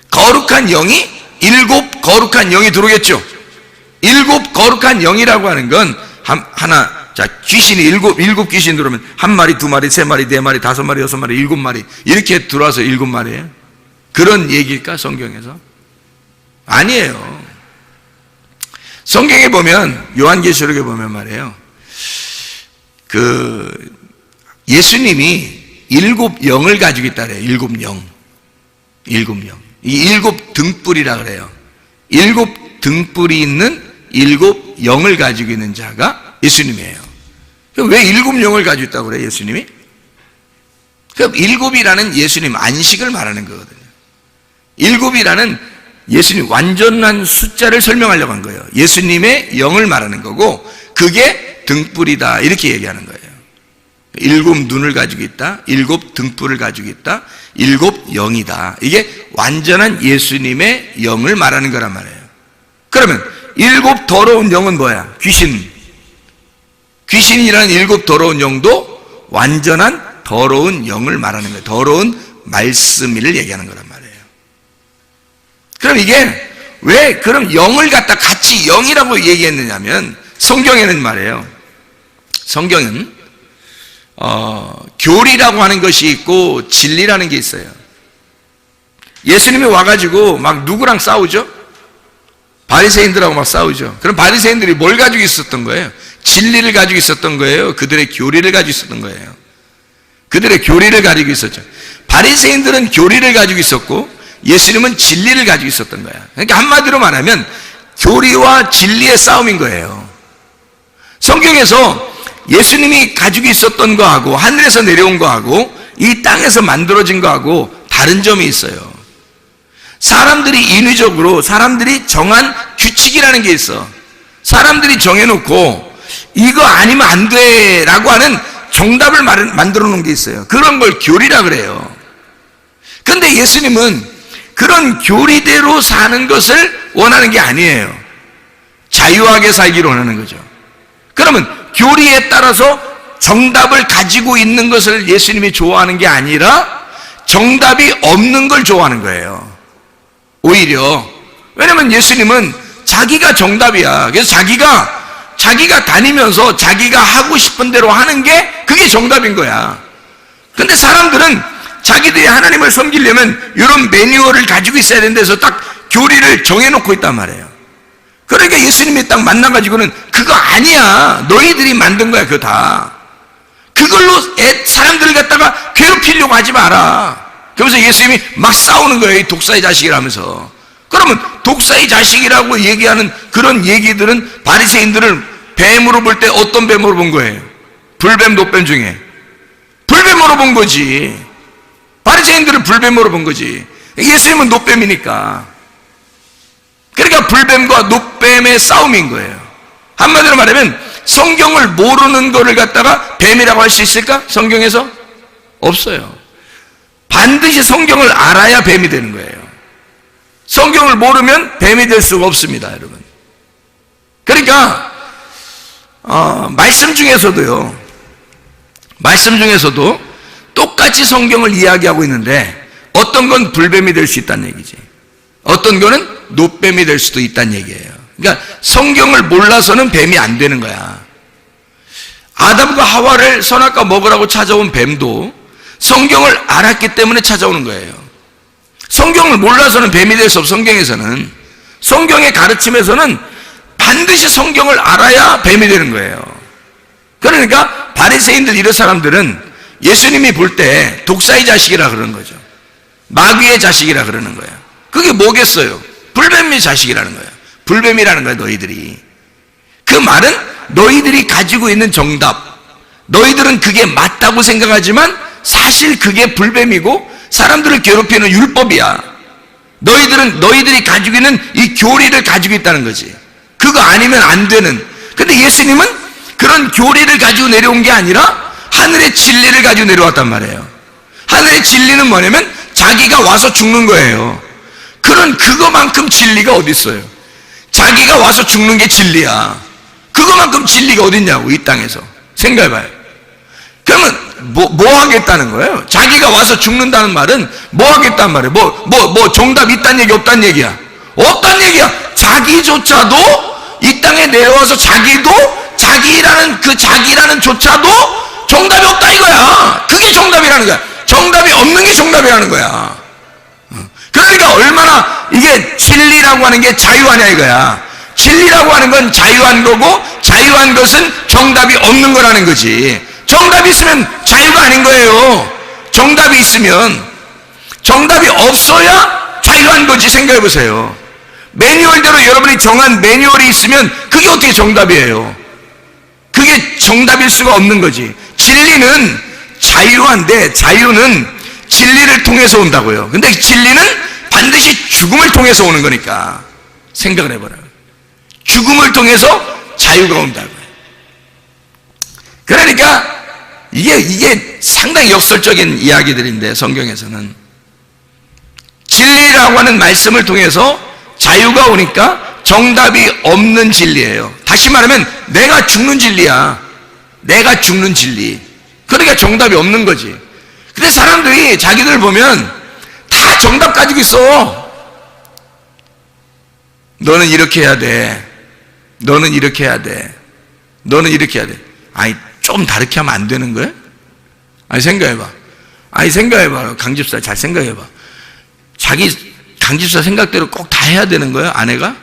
Speaker 2: 거룩한 영이 7 거룩한 영이 들어오겠죠. 7 거룩한 영이라고 하는 건 하나, 자, 귀신이 7 귀신 들어오면 1마리, 2마리, 3마리, 4마리, 5마리, 6마리, 7마리 이렇게 들어와서 7마리예요. 그런 얘기일까, 성경에서? 아니에요. 성경에 보면, 요한계시록에 보면 말이에요, 예수님이 7 영을 가지고 있다래요. 7 영. 이 7 등불이라 그래요. 7 등불이 있는 7 영을 가지고 있는 자가 예수님이에요. 왜 7 영을 가지고 있다고 그래요, 예수님이? 그 7이라는 예수님 안식을 말하는 거거든요. 7이라는 예수님 완전한 숫자를 설명하려고 한 거예요. 예수님의 영을 말하는 거고, 그게 등불이다, 이렇게 얘기하는 거예요. 7 눈을 가지고 있다, 7 등불을 가지고 있다, 7 영이다. 이게 완전한 예수님의 영을 말하는 거란 말이에요. 그러면 7 더러운 영은 뭐야? 귀신이라는 7 더러운 영도 완전한 더러운 영을 말하는 거예요. 더러운 말씀을 얘기하는 거란 말이에요. 그럼 이게 왜 그럼 영을 갖다 같이 영이라고 얘기했느냐면, 성경에는 말이에요, 성경은 교리라고 하는 것이 있고 진리라는 게 있어요. 예수님이 와가지고 막 누구랑 싸우죠? 바리새인들하고 막 싸우죠. 그럼 바리새인들이 뭘 가지고 있었던 거예요? 진리를 가지고 있었던 거예요? 그들의 교리를 가지고 있었던 거예요? 그들의 교리를 가지고 있었죠. 바리새인들은 교리를 가지고 있었고 예수님은 진리를 가지고 있었던 거야. 그러니까 한마디로 말하면 교리와 진리의 싸움인 거예요. 성경에서 예수님이 가지고 있었던 거하고 하늘에서 내려온 거하고 이 땅에서 만들어진 거하고 다른 점이 있어요. 사람들이 인위적으로 사람들이 정한 규칙이라는 게 있어. 사람들이 정해놓고 이거 아니면 안 돼 라고 하는 정답을 만들어 놓은 게 있어요. 그런 걸 교리라 그래요. 근데 예수님은 그런 교리대로 사는 것을 원하는 게 아니에요. 자유하게 살기를 원하는 거죠. 그러면 교리에 따라서 정답을 가지고 있는 것을 예수님이 좋아하는 게 아니라 정답이 없는 걸 좋아하는 거예요. 오히려. 왜냐면 예수님은 자기가 정답이야. 그래서 자기가 다니면서 자기가 하고 싶은 대로 하는 게 그게 정답인 거야. 근데 사람들은 자기들이 하나님을 섬기려면 이런 매뉴얼을 가지고 있어야 된다해서 딱 교리를 정해놓고 있단 말이에요. 그러니까 예수님이 딱 만나가지고는 그거 아니야. 너희들이 만든 거야. 그거 다. 그걸로 사람들을 갖다가 괴롭히려고 하지 마라. 그러면서 예수님이 막 싸우는 거예요. 이 독사의 자식이라면서. 그러면 독사의 자식이라고 얘기하는 그런 얘기들은 바리새인들을 뱀으로 볼 때 어떤 뱀으로 본 거예요? 불뱀, 노뱀 중에 불뱀으로 본 거지. 바리새인들을 불뱀으로 본 거지. 예수님은 노뱀이니까. 그러니까 불뱀과 노뱀의 싸움인 거예요. 한마디로 말하면 성경을 모르는 거를 갖다가 뱀이라고 할 수 있을까? 성경에서? 없어요. 반드시 성경을 알아야 뱀이 되는 거예요. 성경을 모르면 뱀이 될 수가 없습니다, 여러분. 그러니까 말씀 중에서도 똑같이 성경을 이야기하고 있는데 어떤 건 불뱀이 될 수 있다는 얘기지. 어떤 거는 노뱀이 될 수도 있다는 얘기예요. 그러니까 성경을 몰라서는 뱀이 안 되는 거야. 아담과 하와를 선악과 먹으라고 찾아온 뱀도 성경을 알았기 때문에 찾아오는 거예요. 성경을 몰라서는 뱀이 될 수 없어. 성경에서는, 성경의 가르침에서는 반드시 성경을 알아야 뱀이 되는 거예요. 그러니까 바리새인들 이런 사람들은 예수님이 볼 때 독사의 자식이라 그러는 거죠. 마귀의 자식이라 그러는 거예요. 그게 뭐겠어요? 불뱀의 자식이라는 거예요. 불뱀이라는 거예요, 너희들이. 그 말은 너희들이 가지고 있는 정답, 너희들은 그게 맞다고 생각하지만 사실 그게 불뱀이고 사람들을 괴롭히는 율법이야. 너희들이 가지고 있는 이 교리를 가지고 있다는 거지. 그거 아니면 안 되는. 근데 예수님은 그런 교리를 가지고 내려온 게 아니라 하늘의 진리를 가지고 내려왔단 말이에요. 하늘의 진리는 뭐냐면 자기가 와서 죽는 거예요. 그거만큼 진리가 어디 있어요? 자기가 와서 죽는 게 진리야. 그거만큼 진리가 어디 있냐고, 이 땅에서. 생각해봐요. 그러면 뭐 하겠다는 거예요? 자기가 와서 죽는다는 말은 뭐 하겠다는 말이에요? 정답 있다는 얘기, 없다는 얘기야? 없다는 얘기야. 자기조차도 이 땅에 내려와서 자기라는 조차도 정답이 없다 이거야. 그게 정답이라는 거야. 정답이 없는 게 정답이라는 거야. 그러니까 얼마나 이게 진리라고 하는 게 자유하냐 이거야. 진리라고 하는 건 자유한 거고 자유한 것은 정답이 없는 거라는 거지. 정답이 있으면 자유가 아닌 거예요. 정답이 있으면, 정답이 없어야 자유한 거지. 생각해 보세요. 매뉴얼대로 여러분이 정한 매뉴얼이 있으면 그게 어떻게 정답이에요? 그게 정답일 수가 없는 거지. 진리는 자유한데 자유는 진리를 통해서 온다고요. 근데 진리는 반드시 죽음을 통해서 오는 거니까 생각을 해봐라. 죽음을 통해서 자유가 온다고요. 그러니까 이게 상당히 역설적인 이야기들인데 성경에서는 진리라고 하는 말씀을 통해서 자유가 오니까 정답이 없는 진리예요. 다시 말하면 내가 죽는 진리야. 내가 죽는 진리. 그러니까 정답이 없는 거지. 근데 사람들이 자기들 보면 다 정답 가지고 있어. 너는 이렇게 해야 돼. 너는 이렇게 해야 돼. 너는 이렇게 해야 돼. 아니 좀 다르게 하면 안 되는 거야? 아니 생각해봐. 강집사 잘 생각해봐. 자기 강집사 생각대로 꼭 다 해야 되는 거야? 아내가?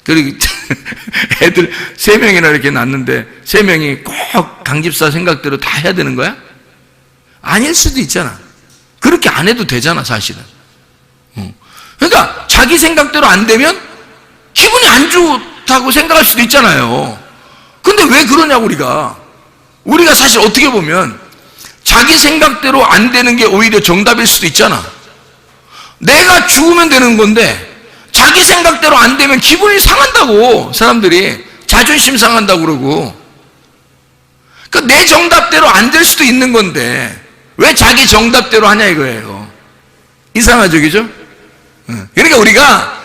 Speaker 2: 그리고 애들 3명이나 이렇게 낳는데 3명이 꼭 강집사 생각대로 다 해야 되는 거야? 아닐 수도 있잖아. 그렇게 안 해도 되잖아 사실은. 그러니까 자기 생각대로 안 되면 기분이 안 좋다고 생각할 수도 있잖아요. 근데 왜 그러냐고. 우리가 사실 어떻게 보면 자기 생각대로 안 되는 게 오히려 정답일 수도 있잖아. 내가 죽으면 되는 건데 자기 생각대로 안 되면 기분이 상한다고. 사람들이 자존심 상한다고 그러고. 내 정답대로 안 될 수도 있는 건데 왜 자기 정답대로 하냐 이거예요. 이상하죠, 그죠? 그러니까 우리가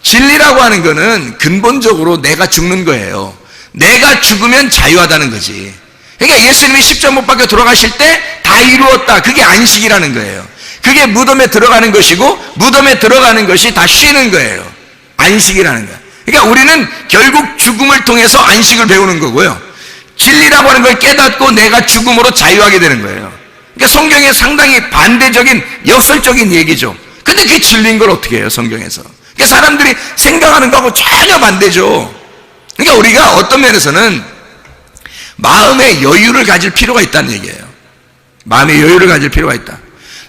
Speaker 2: 진리라고 하는 거는 근본적으로 내가 죽는 거예요. 내가 죽으면 자유하다는 거지. 그러니까 예수님이 십자가 못 박혀 돌아가실 때 다 이루었다. 그게 안식이라는 거예요. 그게 무덤에 들어가는 것이고 무덤에 들어가는 것이 다 쉬는 거예요. 안식이라는 거예요. 그러니까 우리는 결국 죽음을 통해서 안식을 배우는 거고요. 진리라고 하는 걸 깨닫고 내가 죽음으로 자유하게 되는 거예요. 그러니까 성경에 상당히 반대적인 역설적인 얘기죠. 근데 그게 진리인 걸 어떻게 해요, 성경에서? 그러니까 사람들이 생각하는 거하고 전혀 반대죠. 그러니까 우리가 어떤 면에서는 마음의 여유를 가질 필요가 있다는 얘기예요. 마음의 여유를 가질 필요가 있다.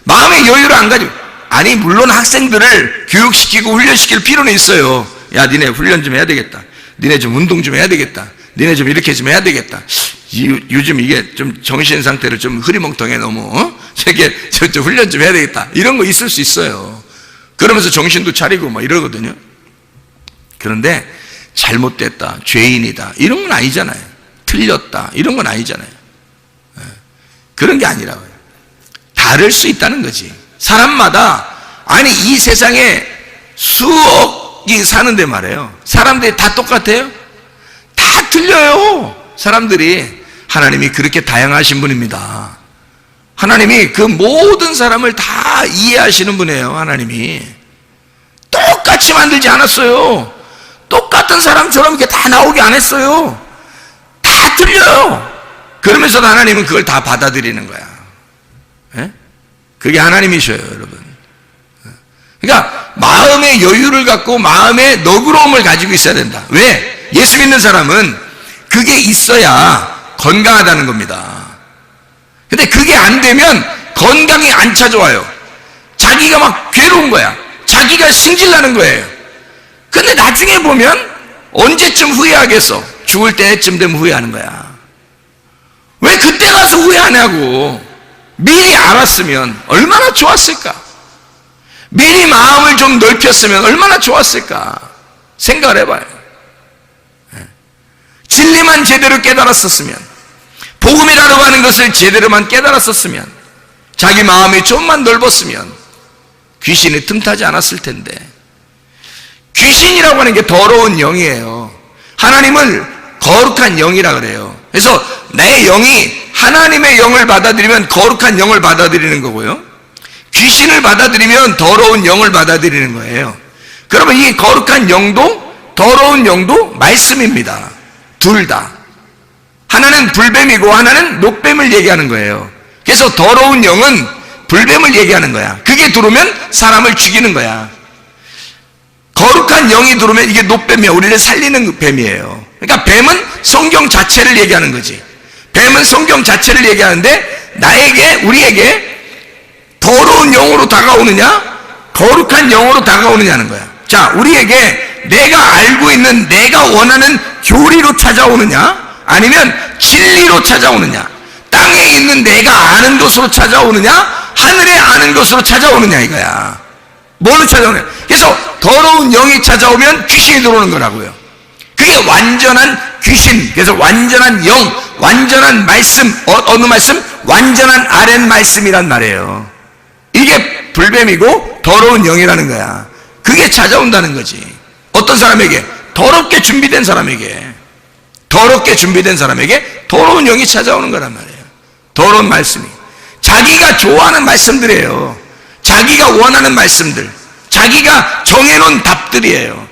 Speaker 2: 마음의 여유를 안 가지고, 아니 물론 학생들을 교육시키고 훈련시킬 필요는 있어요. 야, 니네 훈련 좀 해야 되겠다. 니네 좀 운동 좀 해야 되겠다. 니네 좀 이렇게 좀 해야 되겠다. 요즘 이게 좀 정신 상태를 좀 흐리멍텅해 너무. 저게 좀 훈련 좀 해야 되겠다. 이런 거 있을 수 있어요. 그러면서 정신도 차리고 막 이러거든요. 그런데 잘못됐다, 죄인이다 이런 건 아니잖아요. 틀렸다 이런 건 아니잖아요. 그런 게 아니라고요. 다를 수 있다는 거지. 사람마다, 아니 이 세상에 수억이 사는데 말이에요. 사람들이 다 똑같아요? 다 틀려요. 사람들이. 하나님이 그렇게 다양하신 분입니다. 하나님이 그 모든 사람을 다 이해하시는 분이에요. 하나님이 똑같이 만들지 않았어요. 똑같은 사람처럼 이렇게 다 나오게 안 했어요. 다 틀려요. 그러면서도 하나님은 그걸 다 받아들이는 거야. 예? 그게 하나님이셔요, 여러분. 그러니까 마음의 여유를 갖고 마음의 너그러움을 가지고 있어야 된다. 왜? 예수 믿는 사람은 그게 있어야 건강하다는 겁니다. 근데 그게 안 되면 건강이 안 찾아와요. 자기가 막 괴로운 거야. 자기가 승질나는 거예요. 근데 나중에 보면 언제쯤 후회하겠어? 죽을 때쯤 되면 후회하는 거야. 왜 그때 가서 후회하냐고. 미리 알았으면 얼마나 좋았을까? 미리 마음을 좀 넓혔으면 얼마나 좋았을까? 생각을 해봐요. 진리만 제대로 깨달았었으면, 복음이라고 하는 것을 제대로만 깨달았었으면, 자기 마음이 좀만 넓었으면 귀신이 틈타지 않았을 텐데. 귀신이라고 하는 게 더러운 영이에요. 하나님을 거룩한 영이라 그래요. 그래서 내 영이 하나님의 영을 받아들이면 거룩한 영을 받아들이는 거고요, 귀신을 받아들이면 더러운 영을 받아들이는 거예요. 그러면 이 거룩한 영도 더러운 영도 말씀입니다. 둘 다. 하나는 불뱀이고 하나는 녹뱀을 얘기하는 거예요. 그래서 더러운 영은 불뱀을 얘기하는 거야. 그게 들어오면 사람을 죽이는 거야. 거룩한 영이 들어오면 이게 녹뱀이야. 우리를 살리는 뱀이에요. 그러니까 뱀은 성경 자체를 얘기하는 거지. 뱀은 성경 자체를 얘기하는데, 나에게, 우리에게 더러운 영으로 다가오느냐, 거룩한 영으로 다가오느냐는 거야. 자, 우리에게 내가 알고 있는, 내가 원하는 교리로 찾아오느냐, 아니면 진리로 찾아오느냐, 땅에 있는 내가 아는 것으로 찾아오느냐, 하늘에 아는 것으로 찾아오느냐 이거야. 뭘로 찾아오느냐. 그래서 더러운 영이 찾아오면 귀신이 들어오는 거라고요. 그게 완전한 귀신. 그래서 완전한 영, 완전한 말씀. 어느 말씀? 완전한 아랫 말씀이란 말이에요. 이게 불뱀이고 더러운 영이라는 거야. 그게 찾아온다는 거지. 어떤 사람에게? 더럽게 준비된 사람에게. 더럽게 준비된 사람에게 더러운 영이 찾아오는 거란 말이에요. 더러운 말씀이. 자기가 좋아하는 말씀들이에요. 자기가 원하는 말씀들. 자기가 정해놓은 답들이에요.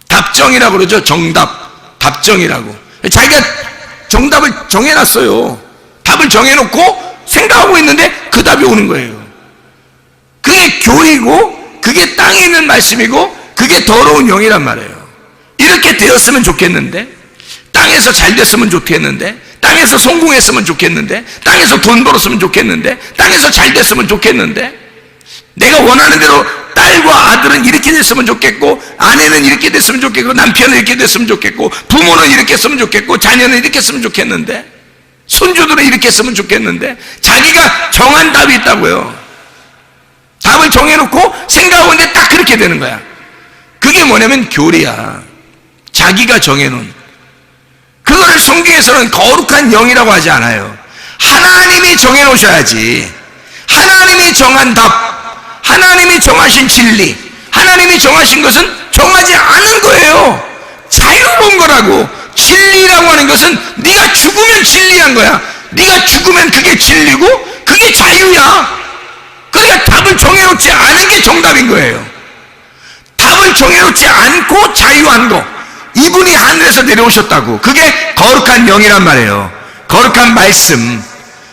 Speaker 2: 답정이라고 그러죠. 정답. 답정이라고. 자기가 정답을 정해놨어요. 답을 정해놓고 생각하고 있는데 그 답이 오는 거예요. 그게 교리고, 그게 땅에 있는 말씀이고, 그게 더러운 영이란 말이에요. 이렇게 되었으면 좋겠는데, 땅에서 잘 됐으면 좋겠는데, 땅에서 성공했으면 좋겠는데, 땅에서 돈 벌었으면 좋겠는데, 땅에서 잘 됐으면 좋겠는데, 내가 원하는 대로 딸과 아들은 이렇게 됐으면 좋겠고, 아내는 이렇게 됐으면 좋겠고, 남편은 이렇게 됐으면 좋겠고, 부모는 이렇게 했으면 좋겠고, 자녀는 이렇게 했으면 좋겠는데, 손주들은 이렇게 했으면 좋겠는데, 자기가 정한 답이 있다고요. 답을 정해놓고 생각하고 있는데 딱 그렇게 되는 거야. 그게 뭐냐면 교리야. 자기가 정해놓은. 그거를 성경에서는 거룩한 영이라고 하지 않아요. 하나님이 정해놓으셔야지. 하나님이 정한 답, 하나님이 정하신 진리, 하나님이 정하신 것은 정하지 않은 거예요. 자유로운 거라고. 진리라고 하는 것은 네가 죽으면 진리한 거야. 네가 죽으면 그게 진리고 그게 자유야. 그러니까 답을 정해놓지 않은 게 정답인 거예요. 답을 정해놓지 않고 자유한 거, 이분이 하늘에서 내려오셨다고. 그게 거룩한 영이란 말이에요. 거룩한 말씀.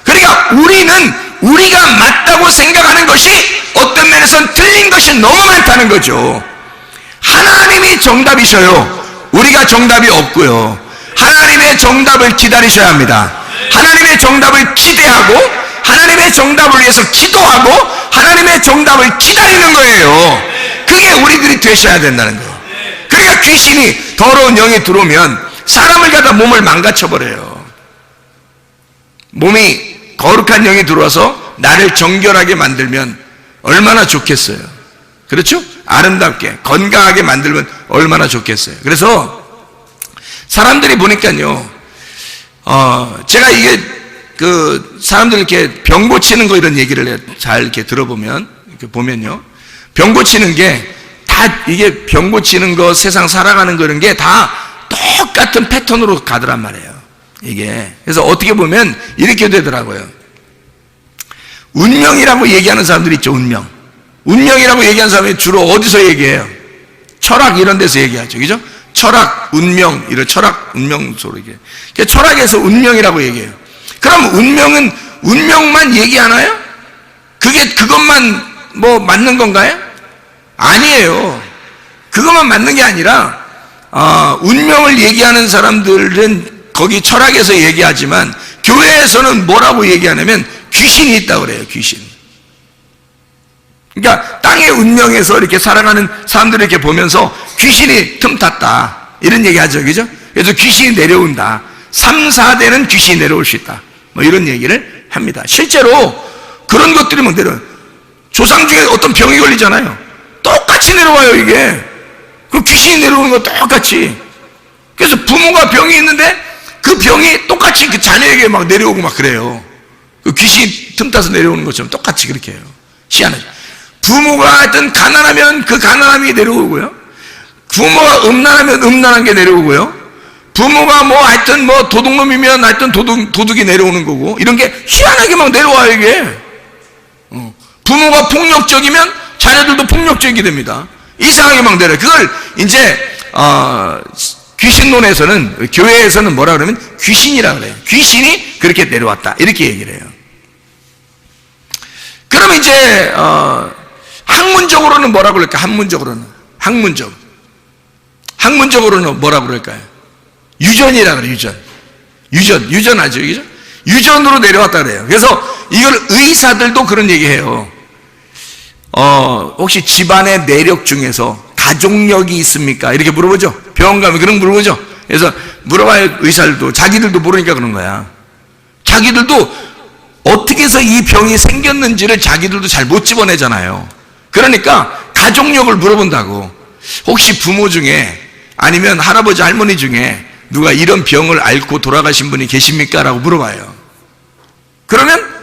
Speaker 2: 그러니까 우리는 우리가 맞다고 생각하는 것이 어떤 면에서는 틀린 것이 너무 많다는 거죠. 하나님이 정답이셔요. 우리가 정답이 없고요. 하나님의 정답을 기다리셔야 합니다. 하나님의 정답을 기대하고 하나님의 정답을 위해서 기도하고 하나님의 정답을 기다리는 거예요. 그게 우리들이 되셔야 된다는 거예요. 그러니까 귀신이, 더러운 영이 들어오면 사람을 갖다 몸을 망가쳐버려요. 몸이 거룩한 영이 들어와서 나를 정결하게 만들면 얼마나 좋겠어요. 그렇죠? 아름답게 건강하게 만들면 얼마나 좋겠어요. 그래서 사람들이 보니까요, 제가 이게 사람들 이렇게 병 고치는 거 이런 얘기를 잘 이렇게 들어보면, 이렇게 보면요, 병 고치는 게 다, 이게 병 고치는 거, 세상 살아가는 거 이런 게 다 똑같은 패턴으로 가더란 말이에요. 이게. 그래서 어떻게 보면 이렇게 되더라고요. 운명이라고 얘기하는 사람들이 있죠, 운명. 운명이라고 얘기하는 사람이 주로 어디서 얘기해요? 철학 이런 데서 얘기하죠. 그죠? 철학, 운명, 이런 철학, 운명 소리 얘기해요. 철학에서 운명이라고 얘기해요. 그럼 운명은 운명만 얘기하나요? 그것만 뭐 맞는 건가요? 아니에요. 그것만 맞는 게 아니라, 운명을 얘기하는 사람들은 거기 철학에서 얘기하지만 교회에서는 뭐라고 얘기하냐면 귀신이 있다고 그래요. 귀신. 그러니까 땅의 운명에서 이렇게 살아가는 사람들을 이렇게 보면서 귀신이 틈탔다 이런 얘기 하죠. 그죠? 그래서 귀신이 내려온다. 3, 4대는 귀신이 내려올 수 있다. 뭐 이런 얘기를 합니다. 실제로 그런 것들이 뭐 조상 중에 어떤 병이 걸리잖아요. 똑같이 내려와요, 이게. 그 귀신이 내려오는 거 똑같이. 그래서 부모가 병이 있는데 그 병이 똑같이 그 자녀에게 막 내려오고 막 그래요. 그 귀신이 틈타서 내려오는 것처럼 똑같이 그렇게 해요. 희한하죠. 부모가 하여튼 가난하면 그 가난함이 내려오고요. 부모가 음란하면 음란한 게 내려오고요. 부모가 뭐 하여튼 뭐 도둑놈이면 하여튼 도둑이 내려오는 거고, 이런 게 희한하게 막 내려와요, 이게. 부모가 폭력적이면 자녀들도 폭력적이게 됩니다. 이상하게 막 내려요. 그걸 이제, 귀신론에서는, 교회에서는 뭐라 그러면 귀신이라 그래요. 귀신이 그렇게 내려왔다. 이렇게 얘기를 해요. 그럼 이제, 학문적으로는 뭐라고 그럴까요? 학문적으로는 뭐라고 그럴까요? 유전이라 그래요, 유전하죠, 그죠? 유전으로 내려왔다 그래요. 그래서 이걸 의사들도 그런 얘기 해요. 혹시 집안의 내력 중에서 가족력이 있습니까? 이렇게 물어보죠. 병원 가면 그런 거 물어보죠. 그래서 물어봐요, 의사들도. 자기들도 모르니까 그런 거야. 자기들도 어떻게 해서 이 병이 생겼는지를 자기들도 잘 못 집어내잖아요. 그러니까 가족력을 물어본다고. 혹시 부모 중에 아니면 할아버지 할머니 중에 누가 이런 병을 앓고 돌아가신 분이 계십니까? 라고 물어봐요. 그러면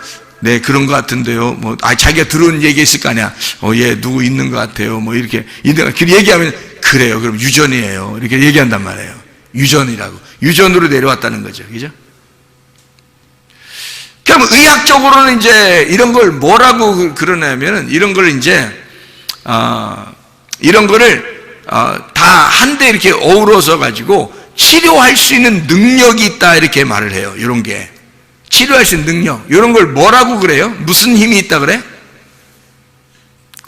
Speaker 2: 네, 그런 것 같은데요. 뭐, 자기가 들은 얘기 있을 거 아니야. 예, 누구 있는 것 같아요. 뭐, 이렇게 얘기하면, 그래요. 그럼 유전이에요. 이렇게 얘기한단 말이에요. 유전이라고. 유전으로 내려왔다는 거죠. 그죠? 그럼 의학적으로는 이제 이런 걸 뭐라고 그러냐면은, 이런 걸 이제, 이런 거를, 다 한데 이렇게 어우러서 가지고 치료할 수 있는 능력이 있다. 이렇게 말을 해요. 이런 게. 치료할 수 있는 능력, 이런 걸 뭐라고 그래요? 무슨 힘이 있다 그래?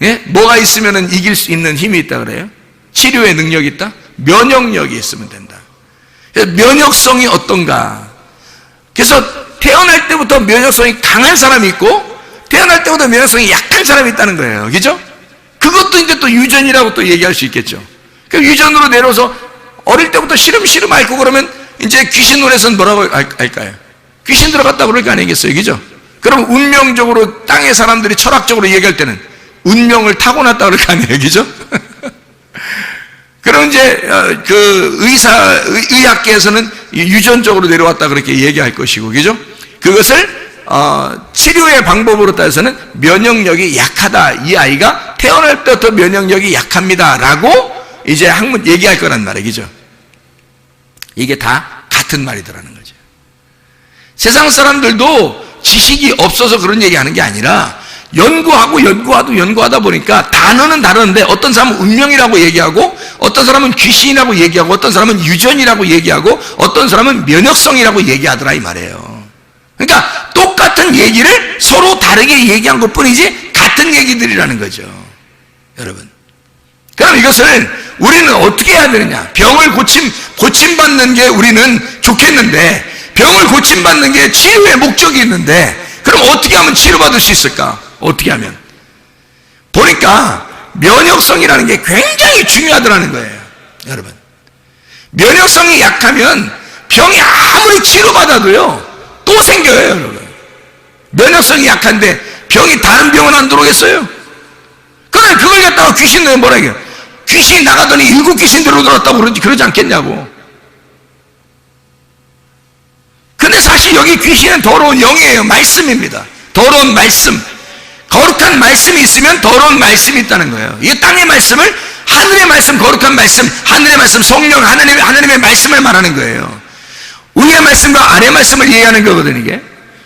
Speaker 2: 예? 뭐가 있으면 이길 수 있는 힘이 있다 그래요? 치료의 능력이 있다? 면역력이 있으면 된다. 면역성이 어떤가? 그래서 태어날 때부터 면역성이 강한 사람이 있고 태어날 때부터 면역성이 약한 사람이 있다는 거예요. 그죠? 그것도 이제 또 유전이라고 또 얘기할 수 있겠죠. 그 유전으로 내려서 어릴 때부터 시름 앓고 그러면 이제 귀신론에서는 뭐라고 할까요? 귀신 들어갔다고 그럴 거 아니겠어요, 그죠? 그럼 운명적으로 땅의 사람들이 철학적으로 얘기할 때는 운명을 타고났다고 그럴 거 아니에요, 그죠? 그럼 이제 그 의학계에서는 유전적으로 내려왔다 그렇게 얘기할 것이고, 그죠? 그것을 치료의 방법으로 따져서는 면역력이 약하다, 이 아이가 태어날 때부터 면역력이 약합니다라고 이제 학문 얘기할 거란 말이에요, 그죠? 이게 다 같은 말이더라는 거죠. 세상 사람들도 지식이 없어서 그런 얘기하는 게 아니라 연구하다 보니까 단어는 다른데 어떤 사람은 운명이라고 얘기하고, 어떤 사람은 귀신이라고 얘기하고, 어떤 사람은 유전이라고 얘기하고, 어떤 사람은 면역성이라고 얘기하더라 이 말이에요. 그러니까 똑같은 얘기를 서로 다르게 얘기한 것 뿐이지 같은 얘기들이라는 거죠, 여러분. 그럼 이것을 우리는 어떻게 해야 되느냐? 병을 고침받는 게 우리는 좋겠는데, 병을 고침받는 게 치료의 목적이 있는데, 그럼 어떻게 하면 치료받을 수 있을까? 어떻게 하면? 보니까 면역성이라는 게 굉장히 중요하더라는 거예요, 여러분. 면역성이 약하면 병이 아무리 치료받아도요 또 생겨요, 여러분. 면역성이 약한데 병이 다른 병은 안 들어오겠어요? 그래, 그걸 갖다가 귀신들 뭐라 해요? 귀신이 나가더니 7 귀신 들어들었다고 그러지 않겠냐고. 근데 사실 여기 귀신은 더러운 영이에요. 말씀입니다. 더러운 말씀, 거룩한 말씀이 있으면 더러운 말씀이 있다는 거예요. 이 땅의 말씀을, 하늘의 말씀, 거룩한 말씀, 하늘의 말씀, 성령, 하나님의 말씀을 말하는 거예요. 위의 말씀과 아래 말씀을 얘기하는 거거든요, 이게.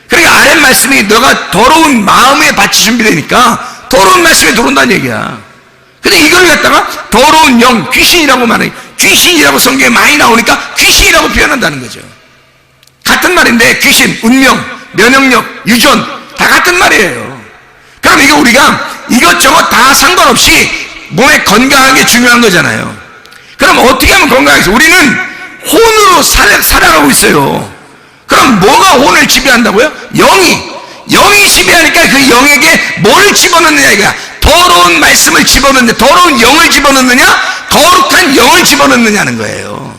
Speaker 2: 그러니까 아래 말씀이 너가 더러운 마음의 밭이 준비되니까 더러운 말씀이 들어온다는 얘기야. 근데 이걸 갖다가 더러운 영, 귀신이라고 말해. 귀신이라고 성경에 많이 나오니까 귀신이라고 표현한다는 거죠. 같은 말인데 귀신, 운명, 면역력, 유전 다 같은 말이에요. 그럼 이거 우리가 이것저것 다 상관없이 몸에 건강한 게 중요한 거잖아요. 그럼 어떻게 하면 건강해서? 우리는 혼으로 살아가고 있어요. 그럼 뭐가 혼을 지배한다고요? 영이 지배하니까 그 영에게 뭘 집어넣느냐 이거야. 더러운 말씀을 집어넣느냐, 더러운 영을 집어넣느냐, 거룩한 영을 집어넣느냐는 거예요.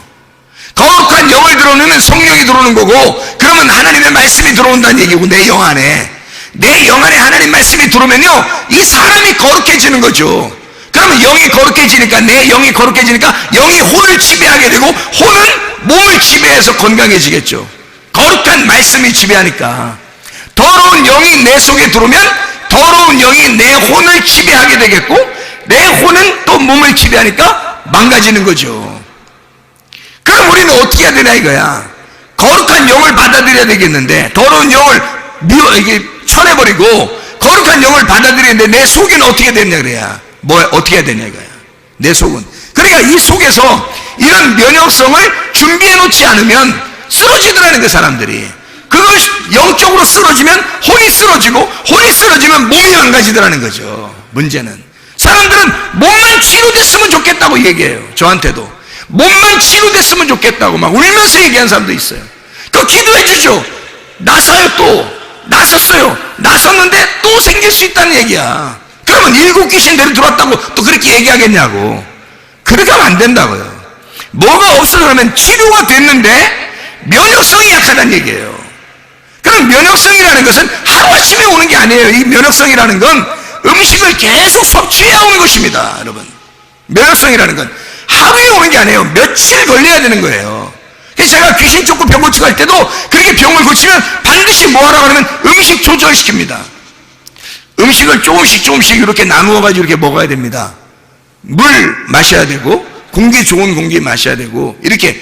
Speaker 2: 거룩한 영을 들어오면 성령이 들어오는 거고, 그러면 하나님의 말씀이 들어온다는 얘기고, 내 영 안에 하나님 말씀이 들어오면요 이 사람이 거룩해지는 거죠. 그러면 영이 거룩해지니까, 내 영이 거룩해지니까 영이 혼을 지배하게 되고, 혼은 몸을 지배해서 건강해지겠죠. 거룩한 말씀이 지배하니까. 더러운 영이 내 속에 들어오면 더러운 영이 내 혼을 지배하게 되겠고, 내 혼은 또 몸을 지배하니까 망가지는 거죠. 그럼 우리는 어떻게 해야 되냐 이거야. 거룩한 영을 받아들여야 되겠는데, 더러운 영을 쳐내버리고 거룩한 영을 받아들이는데 내 속은 어떻게 되냐 그래야. 어떻게 해야 되냐 이거야, 내 속은. 그러니까 이 속에서 이런 면역성을 준비해 놓지 않으면 쓰러지더라는 그 사람들이. 그걸 영적으로 쓰러지면 혼이 쓰러지고, 혼이 쓰러지면 몸이 망가지더라는 거죠. 문제는 사람들은 몸만 치료됐으면 좋겠다고 얘기해요. 저한테도 몸만 치료됐으면 좋겠다고 막 울면서 얘기하는 사람도 있어요. 그 기도해 주죠. 나서요, 또 나섰어요. 나섰는데 또 생길 수 있다는 얘기야. 그러면 7 귀신들이 들어왔다고 또 그렇게 얘기하겠냐고. 그렇게 하면 안 된다고요. 뭐가 없어 그러면 치료가 됐는데 면역성이 약하다는 얘기예요. 그럼 면역성이라는 것은 하루아침에 오는 게 아니에요. 이 면역성이라는 건 음식을 계속 섭취해 오는 것입니다, 여러분. 면역성이라는 건 하루에 오는 게 아니에요. 며칠 걸려야 되는 거예요. 그래서 제가 귀신 쫓고 병 고치고 할 때도 그렇게 병을 고치면 반드시 뭐 하라고 하면 음식 조절시킵니다. 음식을 조금씩 이렇게 나누어가지고 이렇게 먹어야 됩니다. 물 마셔야 되고, 공기 좋은 공기 마셔야 되고, 이렇게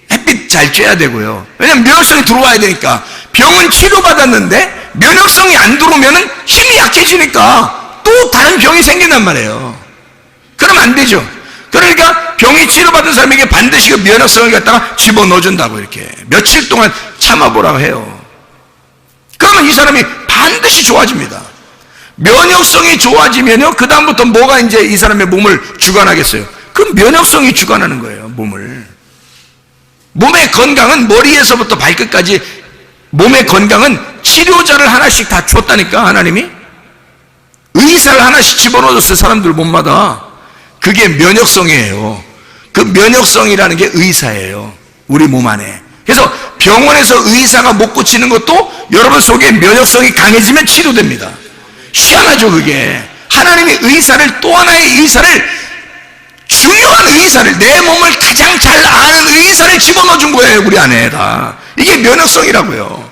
Speaker 2: 햇빛 잘 쬐야 되고요. 왜냐면 면역성이 들어와야 되니까. 병은 치료받았는데 면역성이 안 들어오면 힘이 약해지니까 또 다른 병이 생긴단 말이에요. 그러면 안 되죠. 그러니까 병이 치료받은 사람에게 반드시 그 면역성을 갖다가 집어넣어준다고 이렇게 며칠 동안 참아보라고 해요. 그러면 이 사람이 반드시 좋아집니다. 면역성이 좋아지면요, 그 다음부터 뭐가 이제 이 사람의 몸을 주관하겠어요? 그 면역성이 주관하는 거예요, 몸을. 몸의 건강은 머리에서부터 발끝까지, 몸의 건강은 치료자를 하나씩 다 줬다니까, 하나님이. 의사를 하나씩 집어넣어줬어요, 사람들 몸마다. 그게 면역성이에요. 그 면역성이라는 게 의사예요, 우리 몸 안에. 그래서 병원에서 의사가 못 고치는 것도 여러분 속에 면역성이 강해지면 치료됩니다. 희한하죠, 그게. 하나님이 의사를, 또 하나의 의사를 중요한 의사를, 내 몸을 가장 잘 아는 의사를 집어넣어 준 거예요, 우리 안에다. 이게 면역성이라고요.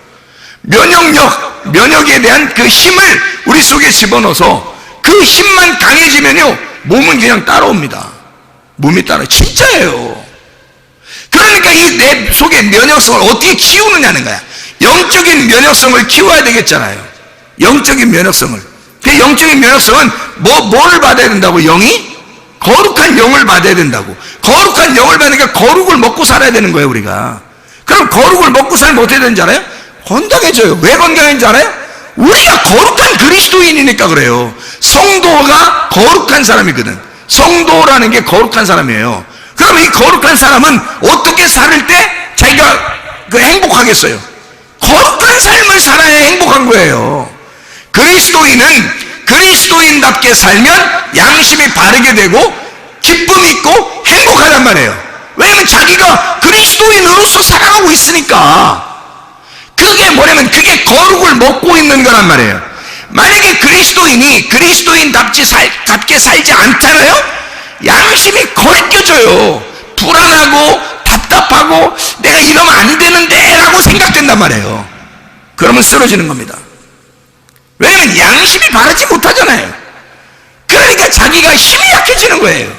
Speaker 2: 면역에 대한 그 힘을 우리 속에 집어넣어서 그 힘만 강해지면요, 몸은 그냥 따라옵니다. 몸이 따라, 진짜예요. 그러니까 이 내 속의 면역성을 어떻게 키우느냐는 거야. 영적인 면역성을 키워야 되겠잖아요. 영적인 면역성을. 그 영적인 면역성은 뭐를 받아야 된다고? 영이? 거룩한 영을 받아야 된다고. 거룩한 영을 받으니까 거룩을 먹고 살아야 되는 거예요, 우리가. 그럼 거룩을 먹고 살면 어떻게 되는지 알아요? 건강해져요. 왜 건강해진지 알아요? 우리가 거룩한 그리스도인이니까 그래요. 성도가 거룩한 사람이거든. 성도라는 게 거룩한 사람이에요. 그럼 이 거룩한 사람은 어떻게 살 때 자기가 행복하겠어요? 거룩한 삶을 살아야 행복한 거예요. 그리스도인은 그리스도인답게 살면 양심이 바르게 되고 기쁨이 있고 행복하단 말이에요. 왜냐면 자기가 그리스도인으로서 살아가고 있으니까. 그게 뭐냐면 그게 거룩을 먹고 있는 거란 말이에요. 만약에 그리스도인이 그리스도인답게 살지 않잖아요? 양심이 거리껴져요. 불안하고 답답하고 내가 이러면 안 되는데 라고 생각된단 말이에요. 그러면 쓰러지는 겁니다. 왜냐면 양심이 바르지 못하잖아요. 그러니까 자기가 힘이 약해지는 거예요.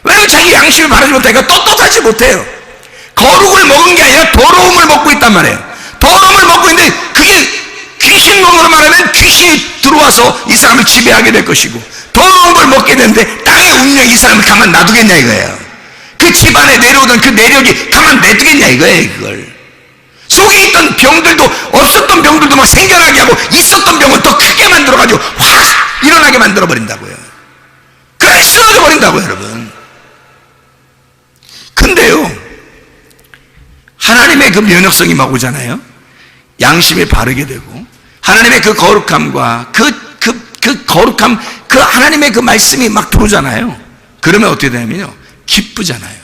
Speaker 2: 왜냐면 자기 양심이 바르지 못하니까 떳떳하지 못해요. 거룩을 먹은 게 아니라 더러움을 먹고 있단 말이에요. 더러움을 먹고 있는데 그게 귀신론으로 말하면 귀신이 들어와서 이 사람을 지배하게 될 것이고, 더러운 걸 먹게 되는데 땅의 운명이 이 사람을 가만 놔두겠냐 이거예요. 그 집안에 내려오던 그 내력이 가만 놔두겠냐 이거예요. 그걸 속에 있던 병들도, 없었던 병들도 막 생겨나게 하고 있었던 병은 더 크게 만들어가지고 확 일어나게 만들어버린다고요. 그래 쓰러져 버린다고요, 여러분. 근데요, 하나님의 그 면역성이 막 오잖아요. 양심이 바르게 되고 하나님의 그 거룩함과 그 거룩함, 그 하나님의 그 말씀이 막 들어오잖아요. 그러면 어떻게 되냐면요, 기쁘잖아요.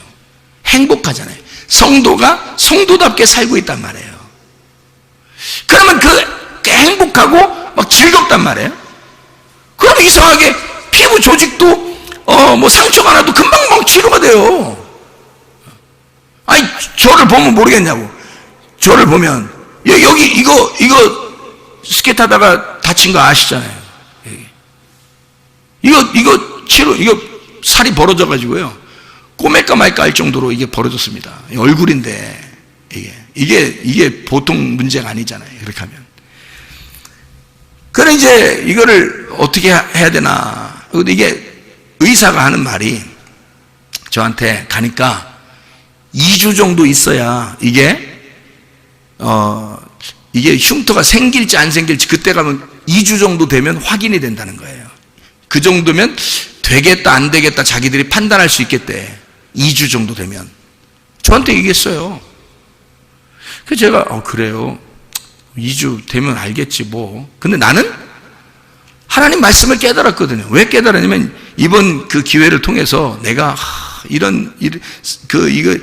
Speaker 2: 행복하잖아요. 성도가 성도답게 살고 있단 말이에요. 그러면 그 행복하고 막 즐겁단 말이에요. 그러면 이상하게 피부 조직도 뭐 상처가 나도 금방 막 치료가 돼요. 아니, 저를 보면 모르겠냐고. 저를 보면 여기 이거 스케이트 하다가 다친 거 아시잖아요. 이거 살이 벌어져 가지고요, 꼬맬까 말까 할 정도로 이게 벌어졌습니다. 얼굴인데 이게 보통 문제가 아니잖아요. 이렇게 하면. 그래 이제 이거를 어떻게 해야 되나. 근데 이게 의사가 하는 말이, 저한테 가니까 2주 정도 있어야 이게 흉터가 생길지 안 생길지, 그때 가면 2주 정도 되면 확인이 된다는 거예요. 그 정도면 되겠다 안 되겠다 자기들이 판단할 수 있겠대. 2주 정도 되면. 저한테 얘기했어요. 그래서 제가 그래요, 2주 되면 알겠지 뭐. 근데 나는 하나님 말씀을 깨달았거든요. 왜 깨달았냐면, 이번 그 기회를 통해서 내가 이거